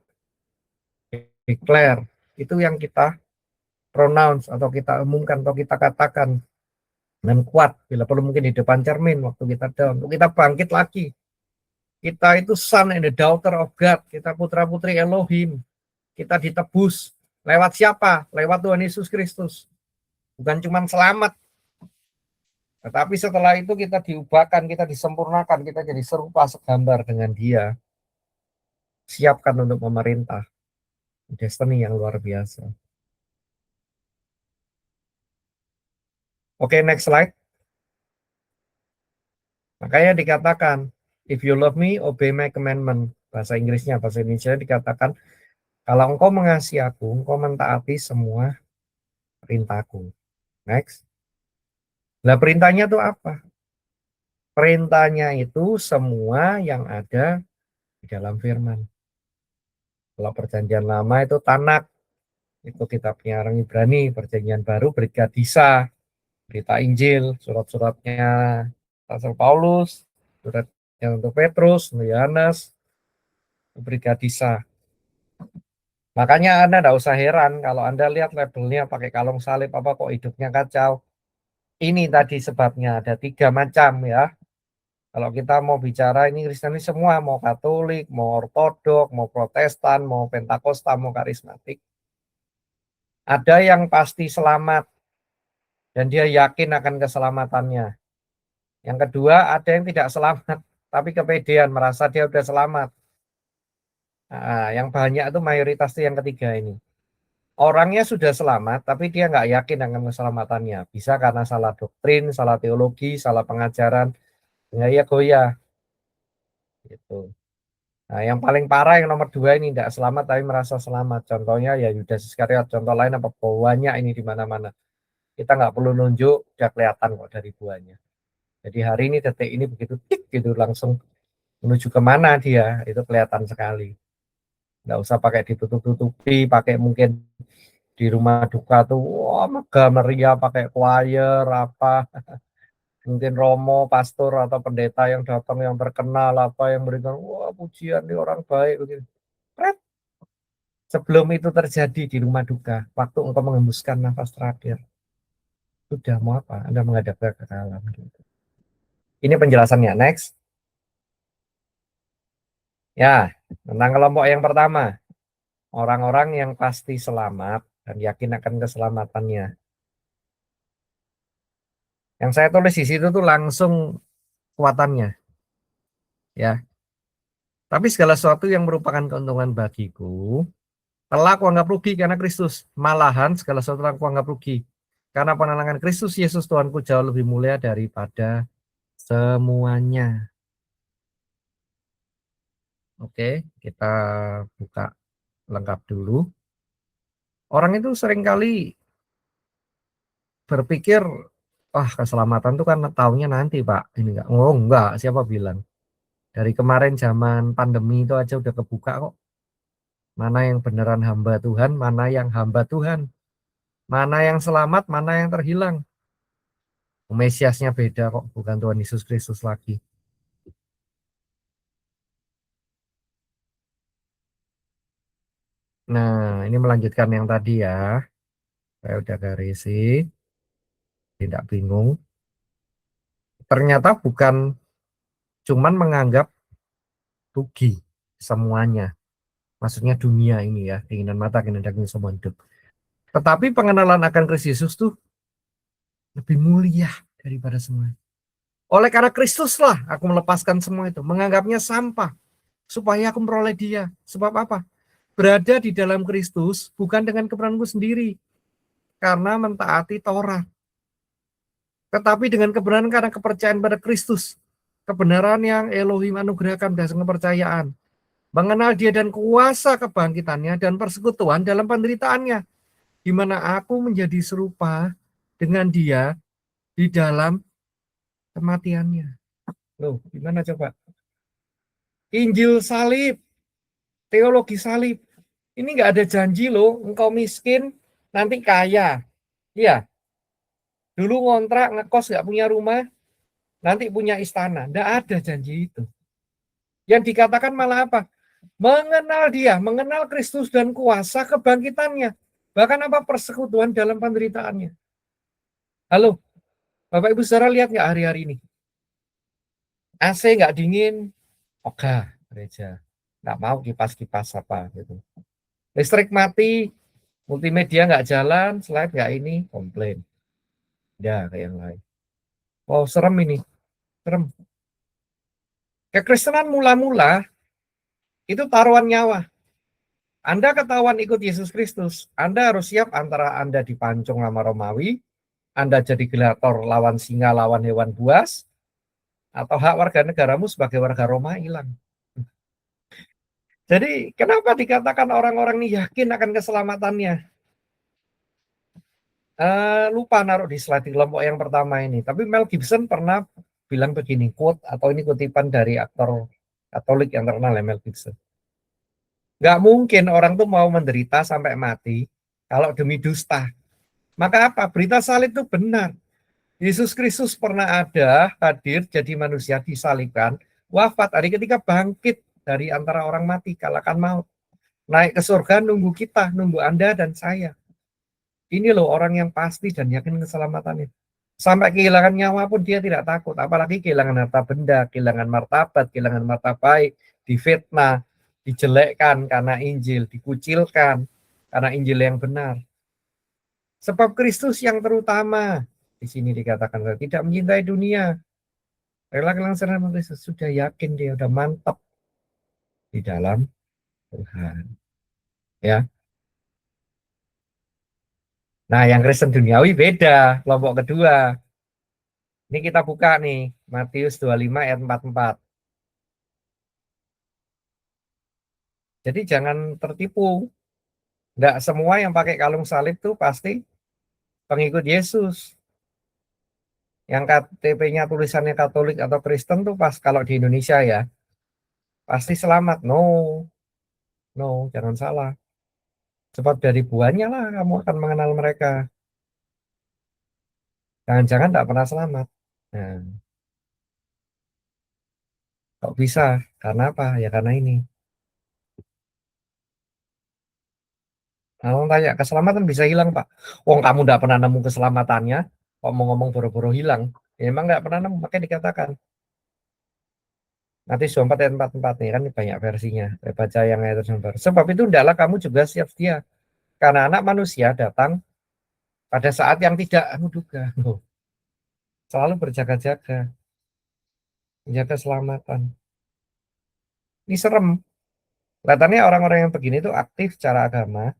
declare, itu yang kita pronounce, atau kita umumkan, atau kita katakan dengan kuat. Bila perlu mungkin di depan cermin waktu kita down, untuk kita bangkit lagi. Kita itu son and the daughter of God, kita putra-putri Elohim. Kita ditebus. Lewat siapa? Lewat Tuhan Yesus Kristus. Bukan cuma selamat, tetapi setelah itu kita diubahkan, kita disempurnakan, kita jadi serupa segambar dengan dia. Siapkan untuk memerintah. Destiny yang luar biasa. Oke, next slide. Makanya dikatakan, if you love me, obey my commandment. Bahasa Inggrisnya, bahasa Indonesia dikatakan, kalau engkau mengasihi aku, engkau mentaati semua perintahku. Next. Nah, perintahnya itu apa? Perintahnya itu semua yang ada di dalam firman. Kalau perjanjian lama itu Tanak, itu kitabnya orang Ibrani. Perjanjian baru berita Disa, berita Injil, surat-suratnya Rasul Paulus, suratnya untuk Petrus, untuk Yohanes, berita Disa. Makanya Anda tidak usah heran kalau Anda lihat labelnya pakai kalung salib apa kok hidupnya kacau. Ini tadi sebabnya ada 3 macam ya. Kalau kita mau bicara ini Kristen semua, mau Katolik, mau Ortodok, mau Protestan, mau Pentakosta, mau Karismatik. Ada yang pasti selamat dan dia yakin akan keselamatannya. Yang kedua, ada yang tidak selamat, tapi kepedean merasa dia udah selamat. Nah, yang banyak itu mayoritas itu yang ketiga ini. Orangnya sudah selamat, tapi dia nggak yakin akan keselamatannya. Bisa karena salah doktrin, salah teologi, salah pengajaran, ya goyah. Gitu. Nah, yang paling parah yang nomor 2 ini tidak selamat tapi merasa selamat. Contohnya ya Yudas Iskariot. Contoh lain apa buahnya ini di mana-mana. Kita nggak perlu nunjuk, udah kelihatan kok dari buahnya. Jadi hari ini detik ini begitu tik gitu langsung menuju kemana dia itu kelihatan sekali. Nggak usah pakai ditutup-tutupi, pakai mungkin di rumah duka tuh wah megah meriah pakai choir apa mungkin romo pastor atau pendeta yang datang yang terkenal apa yang berikan wah pujian nih orang baik begitu. Sebelum itu terjadi di rumah duka, waktu engkau mengembuskan nafas terakhir, sudah mau apa? Anda menghadap ke kekalahan. Gitu. Ini penjelasannya. Next. Ya, tentang kelompok yang pertama. Orang-orang yang pasti selamat dan yakin akan keselamatannya. Yang saya tulis di situ tuh langsung kekuatannya. Ya. Tapi segala sesuatu yang merupakan keuntungan bagiku, telah aku anggap rugi karena Kristus. Malahan segala sesuatu yang aku anggap rugi. Karena penenangan Kristus Yesus Tuhanku jauh lebih mulia daripada semuanya. Oke, kita buka lengkap dulu. Orang itu seringkali berpikir, wah keselamatan itu kan tahunya nanti Pak. Ini enggak. Oh enggak, siapa bilang? Dari kemarin zaman pandemi itu aja udah kebuka kok. Mana yang beneran hamba Tuhan, mana yang hamba Tuhan. Mana yang selamat, mana yang terhilang. Mesiasnya beda kok, bukan Tuhan Yesus Kristus lagi. Nah, ini melanjutkan yang tadi ya. Saya udah garisin, tidak bingung. Ternyata bukan cuman menganggap rugi semuanya. Maksudnya dunia ini ya, keinginan mata, keinginan daging, semua hidup. Tetapi pengenalan akan Kristus Yesus tuh lebih mulia daripada semua. Oleh karena Kristus lah aku melepaskan semua itu. Menganggapnya sampah. Supaya aku memperoleh dia. Sebab apa? Berada di dalam Kristus bukan dengan keberanianku sendiri. Karena mentaati Taurat. Tetapi dengan kebenaran karena kepercayaan pada Kristus. Kebenaran yang Elohim anugerahkan berdasarkan kepercayaan. Mengenal dia dan kuasa kebangkitannya dan persekutuan dalam penderitaannya. Di mana aku menjadi serupa dengan dia di dalam kematiannya. Loh, gimana coba? Injil salib, teologi salib. Ini nggak ada janji loh, engkau miskin, nanti kaya. Iya, dulu ngontrak, ngekos, nggak punya rumah, nanti punya istana. Nggak ada janji itu. Yang dikatakan malah apa? Mengenal dia, mengenal Kristus dan kuasa kebangkitannya. Bahkan apa persekutuan dalam penderitaannya. Halo, Bapak Ibu saudara lihat nggak hari-hari ini? AC nggak dingin, ogah gereja. Nggak mau kipas-kipas apa gitu. Listrik mati, multimedia nggak jalan, slide nggak ini, komplain. Ya, kayak yang lain. Oh, serem ini. Serem. Kekristenan mula-mula itu taruhan nyawa. Anda ketahuan ikut Yesus Kristus, Anda harus siap antara Anda dipancung sama Romawi, Anda jadi gladiator lawan singa, lawan hewan buas, atau hak warga negaramu sebagai warga Roma hilang. Jadi kenapa dikatakan orang-orang ini yakin akan keselamatannya? Lupa naruh di slide di kelompok yang pertama ini. Tapi Mel Gibson pernah bilang begini, quote atau ini kutipan dari aktor Katolik yang terkenal ya, Mel Gibson. Nggak mungkin orang tuh mau menderita sampai mati kalau demi dusta. Maka apa? Berita salib itu benar. Yesus Kristus pernah ada, hadir, jadi manusia, disalibkan, wafat, hari ketika bangkit dari antara orang mati, kalahkan maut. Naik ke surga, nunggu kita, nunggu Anda dan saya. Ini loh orang yang pasti dan yakin keselamatannya. Sampai kehilangan nyawa pun dia tidak takut. Apalagi kehilangan harta benda, kehilangan martabat, kehilangan martabat baik, difitnah, dijelekkan karena Injil, dikucilkan karena Injil yang benar. Sebab Kristus yang terutama, di sini dikatakan tidak mencintai dunia, rela kelangsungan Kristus, sudah yakin dia, sudah mantap di dalam Tuhan. Ya. Nah, yang Kristen duniawi beda, kelompok kedua. Ini kita buka nih, Matius 25 ayat 44. Jadi jangan tertipu. Enggak semua yang pakai kalung salib tuh pasti pengikut Yesus. Yang KTP-nya tulisannya Katolik atau Kristen tuh pas kalau di Indonesia ya, pasti selamat. No, no, jangan salah. Sebab dari buahnya lah kamu akan mengenal mereka. Jangan-jangan enggak pernah selamat. Nah, kok bisa? Karena apa? Ya karena ini. Kalau tanya, keselamatan bisa hilang, Pak. Wong kamu enggak pernah nemu keselamatannya, kok mau ngomong boro-boro hilang. Ya, emang enggak pernah nemu, makanya dikatakan. Nanti 24 ayat 44 nih kan banyak versinya. Saya baca yang ayat tersebut. Sebab itu hendaklah kamu juga siap sedia. Karena anak manusia datang pada saat yang tidak kamu duga. Selalu berjaga-jaga, menjaga keselamatan. Ini serem. Kelihatannya orang-orang yang begini itu aktif secara agama,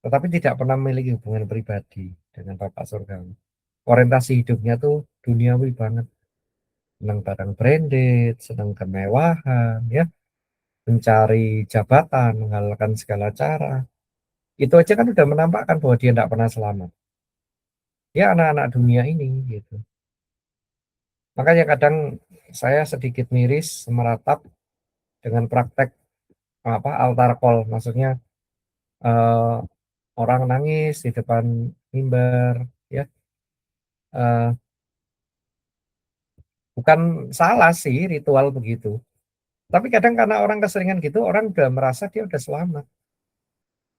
tetapi tidak pernah memiliki hubungan pribadi dengan Bapak Surgawi. Orientasi hidupnya tuh duniawi banget. Senang barang branded, senang kemewahan, ya, mencari jabatan, menghalalkan segala cara. Itu aja kan udah menampakkan bahwa dia tidak pernah selamat. Ya anak-anak dunia ini gitu. Makanya kadang saya sedikit miris meratap dengan praktek apa altar call, maksudnya eh, orang nangis di depan mimbar, ya eh, bukan salah sih ritual begitu. Tapi kadang karena orang keseringan gitu, orang udah merasa dia udah selamat.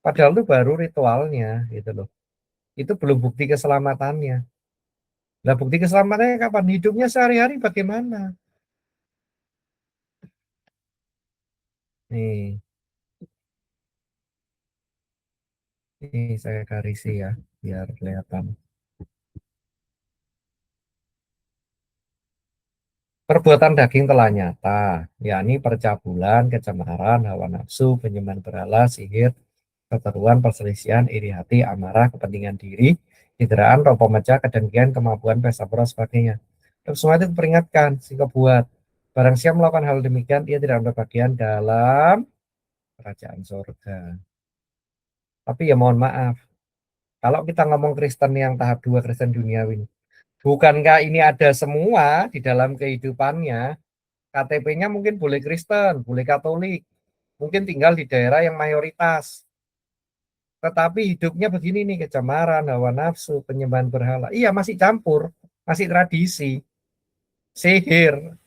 Padahal itu baru ritualnya gitu loh. Itu belum bukti keselamatannya. Nah, bukti keselamatannya kapan? Hidupnya sehari-hari bagaimana? Nih, ini saya garisi ya, biar kelihatan. Perbuatan daging telah nyata, yakni percabulan, kecemaran, hawa nafsu, penyembahan berhala, sihir, keteruan, perselisihan, iri hati, amarah, kepentingan diri, citraan, roh pemecah, kedengkian, kemabuk, pesta pora, sebagainya. Dan semua itu peringatkan, sehingga buat barang siapa melakukan hal demikian, ia tidak berbagian dalam kerajaan surga. Tapi ya mohon maaf, kalau kita ngomong Kristen yang tahap 2 Kristen duniawi, bukankah ini ada semua di dalam kehidupannya? KTP-nya mungkin boleh Kristen, boleh Katolik, mungkin tinggal di daerah yang mayoritas. Tetapi hidupnya begini nih, kecemaran, hawa nafsu, penyembahan berhala. Iya masih campur, masih tradisi, sihir,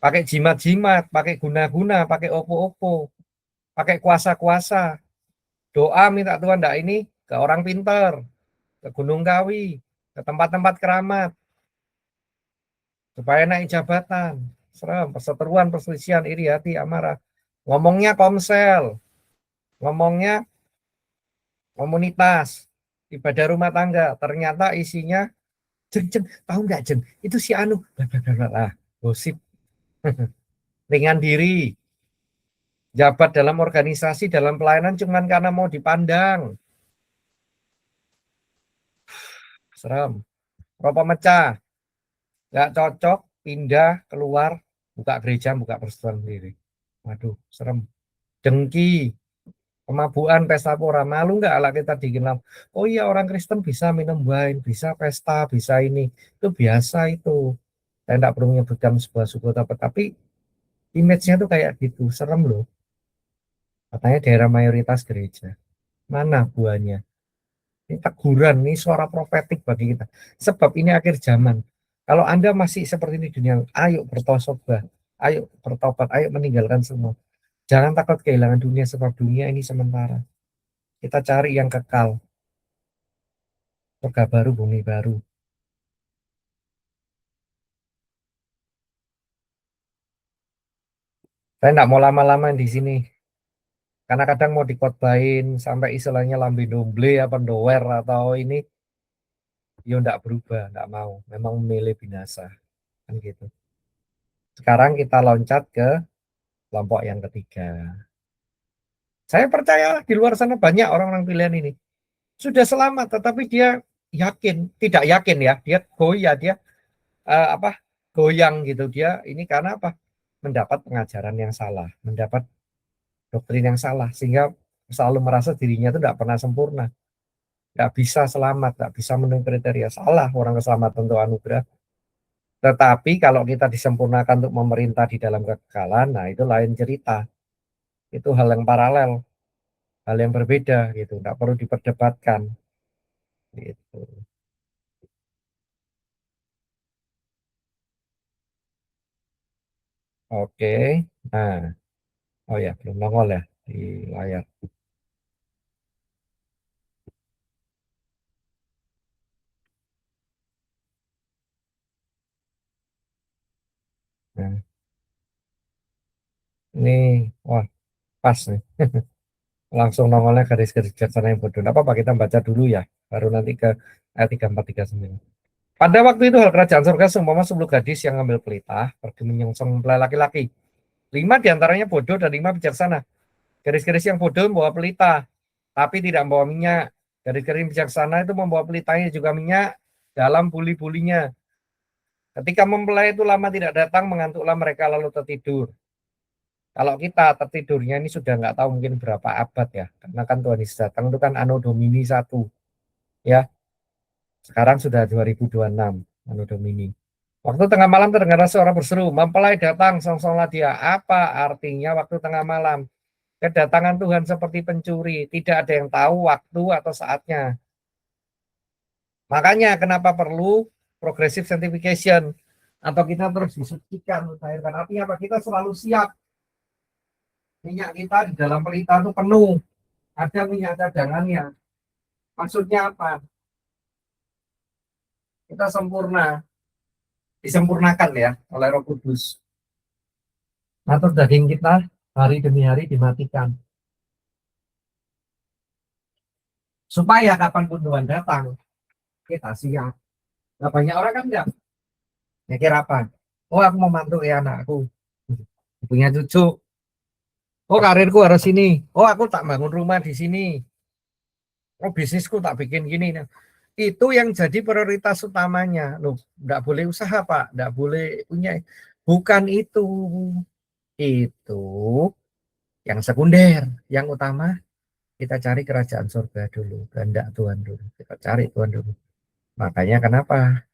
pakai jimat-jimat, pakai guna-guna, pakai opo-opo, pakai kuasa-kuasa. Doa minta Tuhan enggak ini ke orang pintar, ke Gunung Kawi, ke tempat-tempat keramat, supaya naik jabatan. Serem, perseteruan, perselisihan, iri hati, amarah. Ngomongnya komsel, ngomongnya komunitas. ibadah rumah tangga, ternyata isinya jeng jeng, tahu nggak jeng, itu si anu, bla bla bla bla. Ah, gosip. Ringan diri, jabat dalam organisasi, dalam pelayanan cuman karena mau dipandang. Serem. Rokok mecah, nggak cocok, pindah, keluar, buka gereja, buka persekutuan sendiri. Waduh, serem. Dengki, kemabuan, pesta pora, malu nggak ala kita dikenal? Oh iya, orang Kristen bisa minum wine, bisa pesta, bisa ini. Itu biasa itu. Saya tidak perlu menyebutkan sebuah suku apa, tapi image-nya tuh kayak gitu, serem loh. Katanya daerah mayoritas gereja. Mana buahnya? Ini teguran, ini suara profetik bagi kita. Sebab ini akhir zaman. Kalau Anda masih seperti ini di dunia, ayo bertosobah, ayo bertobat, ayo meninggalkan semua. Jangan takut kehilangan dunia, sebab dunia ini sementara. Kita cari yang kekal, surga baru, bumi baru. Saya tidak mau lama-lama di sini, karena kadang mau dikotbahin sampai istilahnya lambe domble apa dower atau ini, yo tidak berubah, tidak mau. Memang memilih binasa, kan gitu. Sekarang kita loncat ke kelompok yang ketiga. Saya percaya di luar sana banyak orang-orang pilihan ini sudah selamat, tetapi dia yakin, tidak yakin ya, dia goyah, dia apa goyang gitu, dia ini karena apa? Mendapat pengajaran yang salah, mendapat doktrin yang salah, sehingga selalu merasa dirinya itu tidak pernah sempurna, nggak bisa selamat, nggak bisa memenuhi kriteria. Salah, orang keselamatan untuk anugerah. Tetapi kalau kita disempurnakan untuk memerintah di dalam kekekalan, nah itu lain cerita. Itu hal yang paralel, hal yang berbeda gitu, nggak perlu diperdebatkan gitu. Oke, nah, oh ya belum nongol ya di layar. Nah, ini, wah pas nih, langsung nongolnya garis-garis bijaksana yang bodoh. Apa apa kita baca dulu ya, baru nanti ke ayat 3439. Pada waktu itu hal kerajaan surga seumpama 10 gadis yang ngambil pelita pergi menyongsong mempelai laki-laki. 5 diantaranya bodoh dan 5 bijaksana. Garis-garis yang bodoh membawa pelita, tapi tidak membawa minyak. Garis-garis bijaksana itu membawa pelitanya juga minyak dalam buli-bulinya. Ketika mempelai itu lama tidak datang, mengantuklah mereka lalu tertidur. Kalau kita tertidurnya ini sudah nggak tahu mungkin berapa abad ya, karena kan Tuhan Yesus datang itu kan Anno Domini 1, ya. Sekarang sudah 2026 Anno Domini. Waktu tengah malam terdengar suara berseru, mempelai datang, songsonglah dia. Apa artinya waktu tengah malam? Kedatangan Tuhan seperti pencuri, tidak ada yang tahu waktu atau saatnya. Makanya kenapa perlu progressive sanctification, atau kita terus disucikan, artinya apa? Kita selalu siap. Minyak kita di dalam pelita itu penuh, ada minyak cadangannya. Maksudnya apa? Kita sempurna, disempurnakan ya oleh Roh Kudus. Nah, terus daging kita hari demi hari dimatikan. Supaya kapanpun Tuhan datang, kita siap. Nah, banyak orang kan enggak mikir apa? Oh, aku mau mantu ya anakku, punya cucu. Oh, karirku harus ini. Oh, aku tak bangun rumah di sini. Oh, bisnisku tak bikin gini. Nah, itu yang jadi prioritas utamanya. Loh, enggak boleh usaha, Pak. Enggak boleh punya. Bukan itu. Itu yang sekunder. Yang utama kita cari kerajaan surga dulu, kehendak Tuhan dulu. Kita cari Tuhan dulu. Makanya kenapa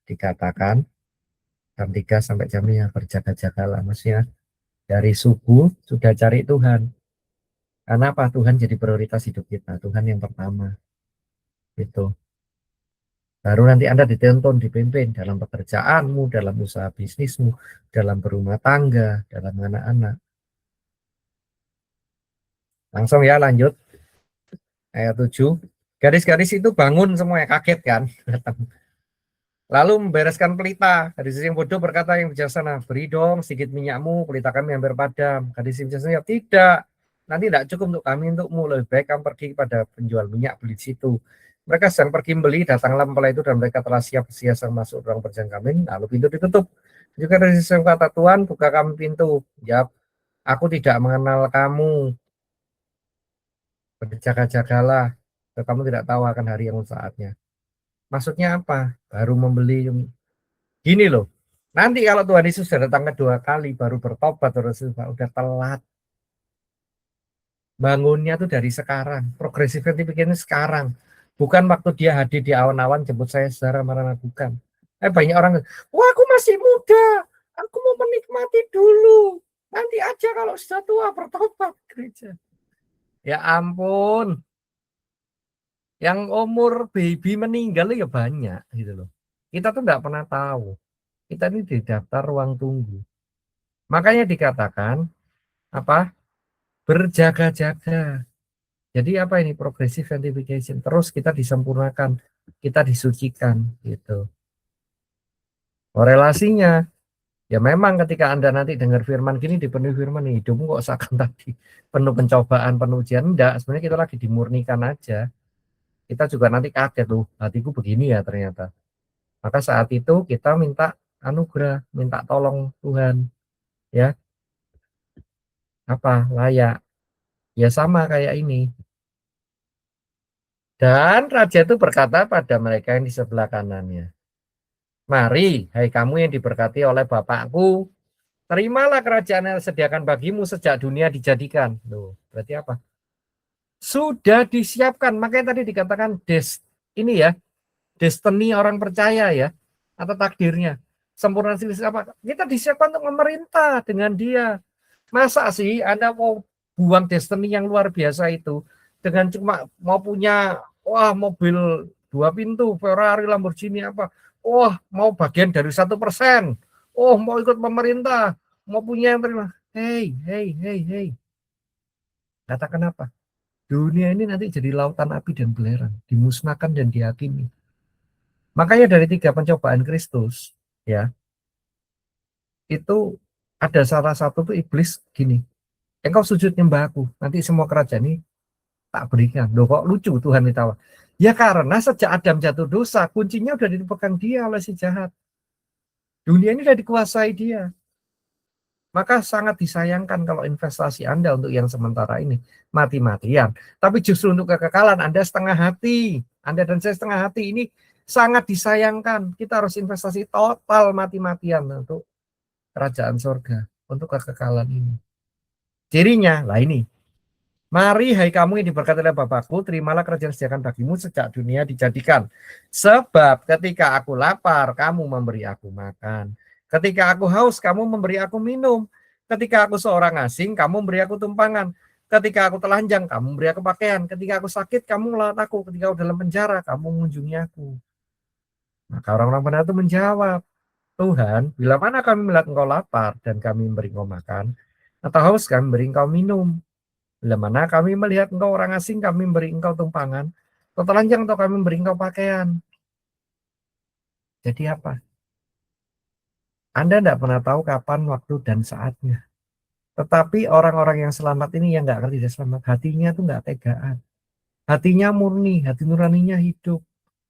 dikatakan jam 3 sampai jam 5 berjaga-jagalah. Maksudnya dari subuh sudah cari Tuhan. Karena apa? Tuhan jadi prioritas hidup kita. Tuhan yang pertama. Itu. Baru nanti Anda dituntun, dipimpin dalam pekerjaanmu, dalam usaha bisnismu, dalam berumah tangga, dalam anak-anak. Langsung ya lanjut. Ayat 7. Garis-garis itu bangun semuanya, kaget kan. Lalu membereskan pelita. Gadis yang bodoh berkata yang bijaksana, beri dong sedikit minyakmu, pelita kami hampir padam. Gadis yang bijaksana, tidak. nanti tidak cukup untuk kami untukmu, lebih baik kamu pergi kepada penjual minyak, beli di situ. Mereka sedang pergi membeli, datanglah mempelai itu dan mereka telah siap masuk ruang perjamuan kami, lalu pintu ditutup. Juga dari sisi kata Tuhan, buka kami pintu. Ya, aku tidak mengenal kamu, berjaga-jagalah, kamu tidak tahu akan hari yang saatnya. Maksudnya apa? Baru membeli, gini loh. Nanti kalau Tuhan Yesus sudah datang kedua kali, baru bertobat, terus udah telat. Bangunnya tuh dari sekarang. Progresif ini sekarang. Bukan waktu dia hadir di awan-awan jemput saya secara marah, bukan. Banyak orang, wah aku masih muda, aku mau menikmati dulu. Nanti aja kalau sudah tua bertobat gereja. Ya ampun, yang umur baby meninggal ya banyak gitu loh. Kita tuh nggak pernah tahu. Kita ini di daftar ruang tunggu. Makanya dikatakan apa? Berjaga-jaga. Jadi apa ini progressive sanctification? Terus kita disempurnakan, kita disucikan gitu. Korelasinya ya memang ketika Anda nanti dengar firman gini, dipenuhi firman nih, hidupmu kok seakan tadi penuh pencobaan, penuh ujian. Enggak, sebenarnya kita lagi dimurnikan aja. Kita juga nanti kaget loh, hatiku begini ya ternyata. Maka saat itu kita minta anugerah, minta tolong Tuhan, ya apa layak. Ya sama kayak ini. Dan raja itu berkata pada mereka yang di sebelah kanannya, mari, hai kamu yang diberkati oleh Bapakku, terimalah kerajaan yang disediakan bagimu sejak dunia dijadikan. Loh, berarti apa? Sudah disiapkan. Makanya tadi dikatakan ini ya, destiny orang percaya ya, atau takdirnya. Sempurna apa? Kita disiapkan untuk memerintah dengan dia. Masa sih Anda mau buang destiny yang luar biasa itu dengan cuma mau punya wah mobil 2 pintu, Ferrari, Lamborghini apa? Wah mau bagian dari 1%. Oh mau ikut pemerintah, mau punya yang terima. Hey, hey, hey, hey. Katakan apa? Dunia ini nanti jadi lautan api dan belerang, dimusnahkan dan dihakimi. Makanya dari 3 pencobaan Kristus, ya, itu ada salah satu tuh iblis gini, engkau sujud nyembah aku, nanti semua kerajaan ini tak berikan. Loh kok lucu Tuhan ditawa. Ya karena sejak Adam jatuh dosa, kuncinya udah dipegang dia oleh si jahat. Dunia ini udah dikuasai dia. Maka sangat disayangkan kalau investasi Anda untuk yang sementara ini mati-matian. Tapi justru untuk kekekalan Anda setengah hati. Anda dan saya setengah hati ini sangat disayangkan. Kita harus investasi total mati-matian untuk kerajaan surga, untuk kekekalan ini. Cirinya, lah ini. Mari hai kamu yang diberkati oleh Bapakku, terimalah kerajaan sediakan bagimu sejak dunia dijadikan. Sebab ketika aku lapar, kamu memberi aku makan. Ketika aku haus, kamu memberi aku minum. Ketika aku seorang asing, kamu memberi aku tumpangan. Ketika aku telanjang, kamu memberi aku pakaian. Ketika aku sakit, kamu merawat aku. Ketika aku dalam penjara, kamu mengunjungi aku. Maka orang-orang benar itu menjawab, Tuhan, bila mana kami melihat engkau lapar dan kami memberi engkau makan, atau haus kami memberi engkau minum. Bila mana kami melihat engkau orang asing, kami memberi engkau tumpangan, atau telanjang, atau kami memberi engkau pakaian. Jadi apa? Anda tidak pernah tahu kapan, waktu, dan saatnya. Tetapi orang-orang yang selamat ini yang nggak ngerti dia selamat, hatinya tuh nggak tegaan. Hatinya murni, hati nuraninya hidup.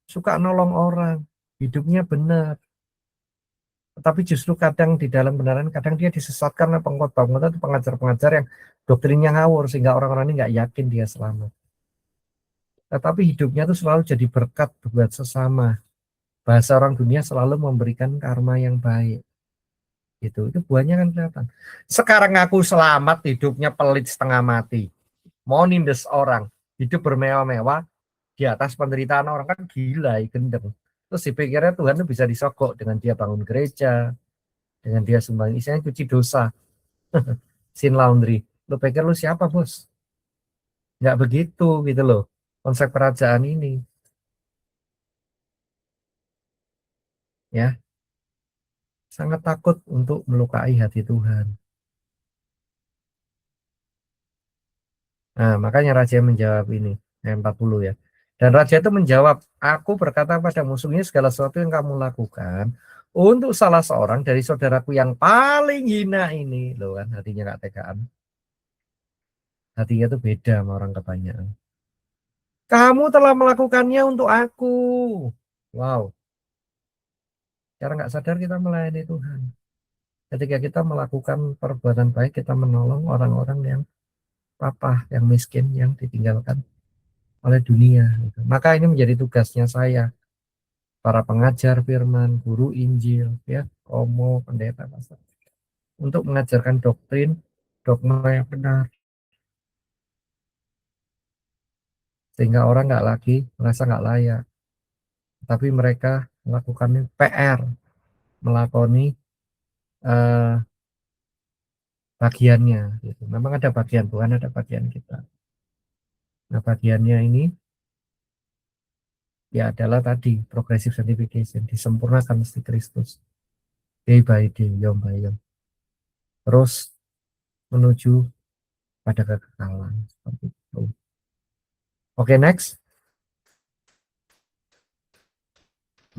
Suka nolong orang, hidupnya benar. Tetapi justru kadang di dalam benaran, kadang dia disesatkan oleh pengkhotbah-pengkhotbah atau pengajar-pengajar yang doktrinnya ngawur, sehingga orang-orang ini nggak yakin dia selamat. Tetapi hidupnya tuh selalu jadi berkat buat sesama. Bahasa orang dunia selalu memberikan karma yang baik. Itu buahnya kan kelihatan. Sekarang aku selamat, hidupnya pelit setengah mati. Mau nindes orang, hidup bermewah-mewah di atas penderitaan orang, kan gila, gendeng. Terus dipikirnya Tuhan itu bisa disogok dengan dia bangun gereja, dengan dia sumbang, isinya cuci dosa, sin laundry. Lu pikir lu siapa, bos? Nggak begitu gitu loh konsep kerajaan ini, ya. Sangat takut untuk melukai hati Tuhan. Nah, makanya raja menjawab ini, ayat 40 ya. Dan raja itu menjawab, aku berkata pada musuhnya segala sesuatu yang kamu lakukan untuk salah seorang dari saudaraku yang paling hina ini. Loh kan, hatinya gak tegaan. Hatinya tuh beda sama orang kebanyakan. Kamu telah melakukannya untuk aku. Wow, cara nggak sadar kita melayani Tuhan. Ketika kita melakukan perbuatan baik, kita menolong orang-orang yang papa, yang miskin, yang ditinggalkan oleh dunia. Gitu. Maka ini menjadi tugasnya saya, para pengajar firman, guru Injil, ya, komo, pendeta, pastor, untuk mengajarkan doktrin, dogma yang benar, sehingga orang nggak lagi merasa nggak layak, tapi mereka melakukan PR, melakoni eh, bagiannya. Gitu. Memang ada bagian Tuhan, ada bagian kita. Nah, bagiannya ini ya adalah tadi progressive sanctification, disempurnakan mesti Kristus day by day, yom by yom, terus menuju pada kekekalan seperti itu. Oke, next.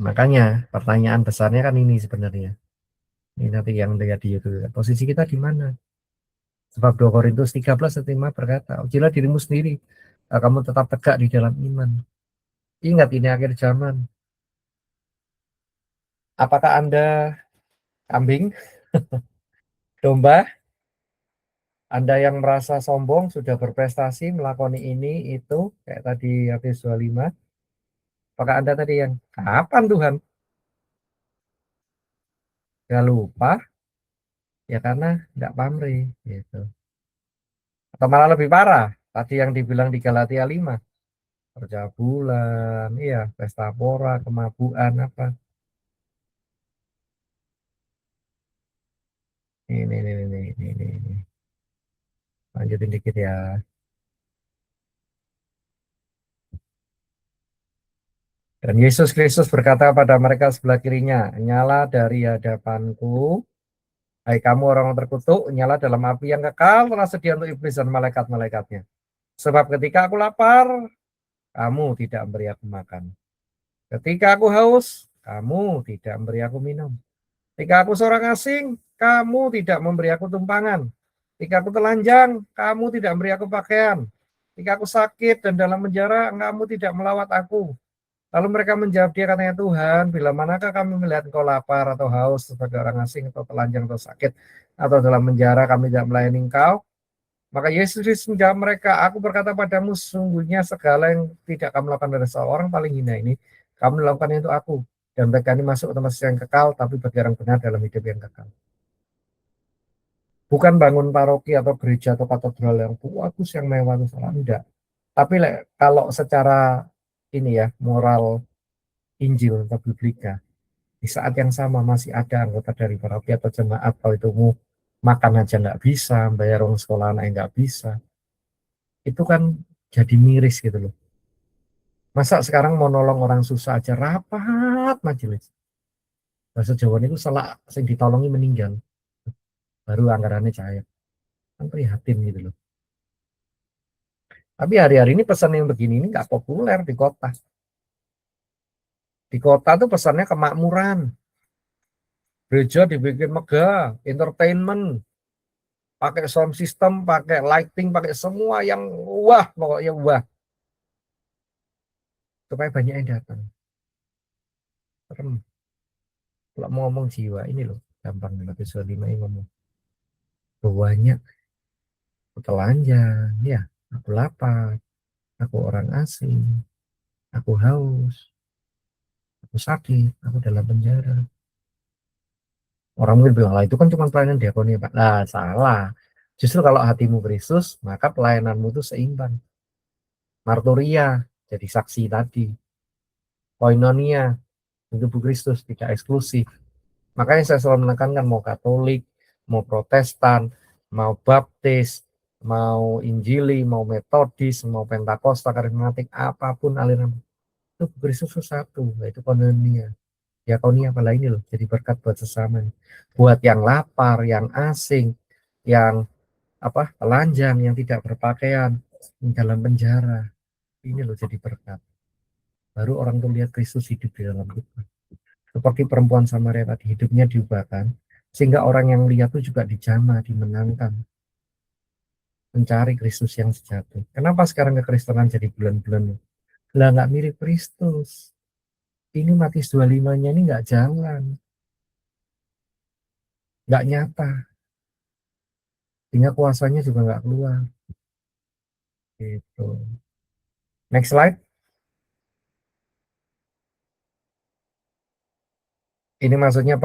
Makanya pertanyaan besarnya kan ini sebenarnya. Ini nanti yang lihat di YouTube. Posisi kita di mana? Sebab 2 Korintus 13:5 berkata, ujilah dirimu sendiri, kamu tetap tegak di dalam iman. Ingat ini akhir zaman. Apakah Anda kambing, domba? Anda yang merasa sombong sudah berprestasi melakoni ini itu kayak tadi Efesus 25. Apakah Anda tadi yang kapan Tuhan? Gak lupa ya karena nggak pamrih gitu. Atau malah lebih parah tadi yang dibilang di Galatia 5, percabulan, iya, pesta pora, kemabuan apa. Ini. Lanjutin dikit ya. Dan Yesus Kristus berkata pada mereka sebelah kirinya, nyala dari hadapanku. Hai kamu orang terkutuk, nyala dalam api yang kekal telah sedia untuk iblis dan malaikat-malaikatnya. Sebab ketika aku lapar, kamu tidak memberi aku makan. Ketika aku haus, kamu tidak memberi aku minum. Ketika aku seorang asing, kamu tidak memberi aku tumpangan. Ketika aku telanjang, kamu tidak memberi aku pakaian. Ketika aku sakit dan dalam penjara, kamu tidak melawat aku. Lalu mereka menjawab dia katanya, Tuhan, bila manakah kami melihat engkau lapar atau haus sebagai orang asing atau telanjang atau sakit atau dalam penjara kami tidak melayani engkau? Maka Yesus menjawab mereka, aku berkata padamu sesungguhnya segala yang tidak kamu lakukan pada seorang paling hina ini, kamu melakukan itu aku. Dan mereka ini masuk ke tempat yang kekal, tapi bagi orang benar dalam hidup yang kekal. Bukan bangun paroki atau gereja atau katedral yang bagus, yang mewah, itu salah. Enggak. Tapi kalau secara ini ya, moral Injil atau Biblika, di saat yang sama masih ada anggota dari paroki atau jemaat, kalau itu mau makan aja nggak bisa, bayar uang sekolah anak nggak bisa, itu kan jadi miris gitu loh. Masa sekarang mau nolong orang susah aja rapat majelis. Bahasa Jawa itu salah yang ditolongi meninggal, baru anggarannya cair. Kan prihatin gitu loh. Tapi hari-hari ini pesan yang begini ini nggak populer di kota. Di kota tuh pesannya kemakmuran. Gereja dibikin megah, entertainment, pakai sound system, pakai lighting, pakai semua yang wah, pokoknya wah. Supaya banyak yang datang. Serem. Kalau mau ngomong jiwa, ini loh, gampang episode 5 ini ngomong. Banyak, aku telanjang, ya, aku lapar, aku orang asing, aku haus, aku sakit, aku dalam penjara. Orang mungkin bilang, lah itu kan cuma pelayanan diakoni, Pak. Nah, salah. Justru kalau hatimu Kristus, maka pelayananmu itu seimbang. Marturia, jadi saksi tadi. Koinonia, itu tubuh Kristus, tidak eksklusif. Makanya saya selalu menekankan mau Katolik, mau Protestan, mau Baptis, mau Injili, mau Metodis, mau Pentakosta, Karismatik, apapun aliran itu Kristus itu satu, yaitu koinonia. Diakonia apalagi ini loh, jadi berkat buat sesama. Buat yang lapar, yang asing, yang telanjang, yang tidak berpakaian, yang dalam penjara. Ini loh jadi berkat. Baru orang tuh lihat Kristus hidup di dalam kita. Seperti perempuan Samaria tadi, hidupnya diubahkan, sehingga orang yang lihat itu juga dijamah, dimenangkan. mencari Kristus yang sejati. Kenapa sekarang kekristenan jadi bulan-bulan? Lah nggak mirip Kristus. Ini Matius 25-nya ini nggak jalan, nggak nyata, sehingga kuasanya juga nggak keluar. Gitu. Next slide. Ini maksudnya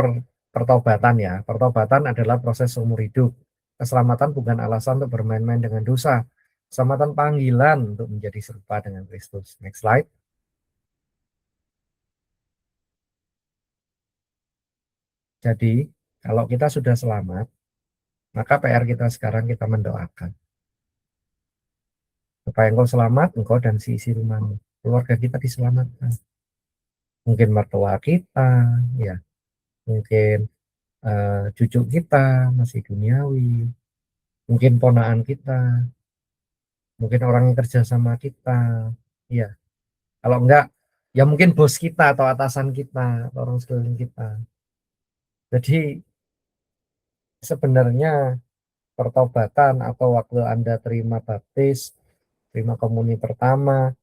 pertobatan ya. Pertobatan adalah proses seumur hidup. Keselamatan bukan alasan untuk bermain-main dengan dosa. Keselamatan panggilan untuk menjadi serupa dengan Kristus. Next slide. Jadi, kalau kita sudah selamat, maka PR kita sekarang kita mendoakan. Supaya engkau selamat, engkau dan si isi rumahmu. Keluarga kita diselamatkan. Mungkin mertua kita, ya, mungkin cucu kita masih duniawi, mungkin ponaan kita, mungkin orang yang kerja sama kita, ya. Kalau enggak, ya mungkin bos kita atau atasan kita atau orang sekeliling kita. Jadi sebenarnya pertobatan atau waktu Anda terima baptis, terima komuni pertama,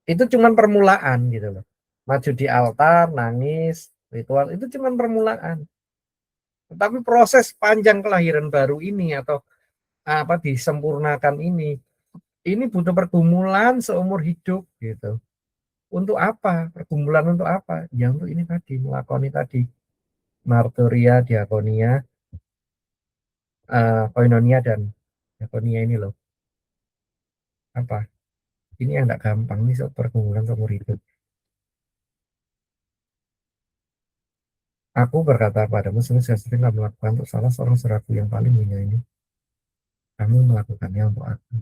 itu cuman permulaan gitu loh. Maju di altar, nangis, ritual itu cuman permulaan. Tetapi proses panjang kelahiran baru ini atau apa disempurnakan ini butuh pergumulan seumur hidup gitu. Untuk apa? Pergumulan untuk apa? Ya untuk ini tadi, melakoni tadi marturia, diakonia, koinonia dan diakonia ini loh. Apa? Ini yang enggak gampang nih soal pergumulan seumur hidup. Aku berkata padamu, saya sering melakukan untuk salah seorang saudaraku yang paling mulia ini. Kamu melakukannya untuk aku.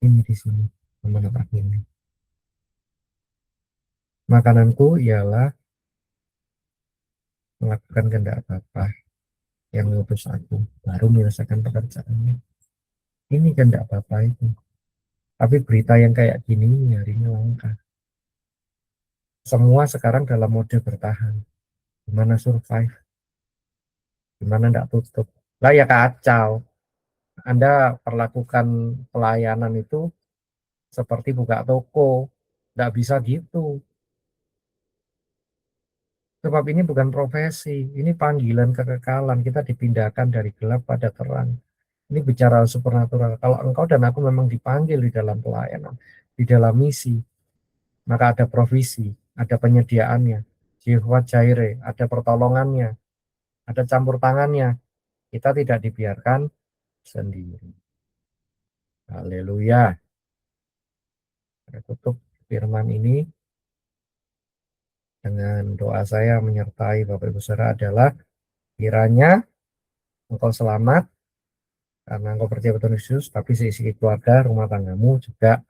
Ini di sini, menetap ini. Makananku ialah melakukan kehendak Bapa yang mengutus aku, baru menyelesaikan pekerjaannya. Ini kehendak Bapa itu. Tapi berita yang kayak gini hari ini langka. Semua sekarang dalam mode bertahan. Gimana survive? Gimana enggak tutup? Lah ya kacau. Anda perlakukan pelayanan itu seperti buka toko. Nggak bisa gitu. Sebab ini bukan profesi. Ini panggilan kekekalan. Kita dipindahkan dari gelap pada terang. Ini bicara supernatural. Kalau engkau dan aku memang dipanggil di dalam pelayanan, di dalam misi, maka ada provisi, ada penyediaannya. Jehovah Jireh, ada pertolongannya, ada campur tangannya. Kita tidak dibiarkan sendiri. Haleluya. Saya tutup firman ini dengan doa saya menyertai Bapak Ibu Saudara adalah kiranya engkau selamat karena engkau percaya betul Yesus, tapi seisi keluarga, rumah tanggamu juga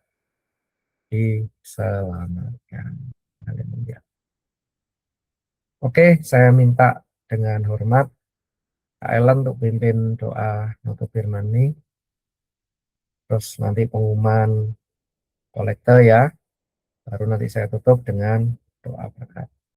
diselamatkan. Haleluya. Oke, saya minta dengan hormat Kak Ellen untuk pimpin doa untuk firman ini. Terus nanti pengumuman kolektor ya. Baru nanti saya tutup dengan doa berkat.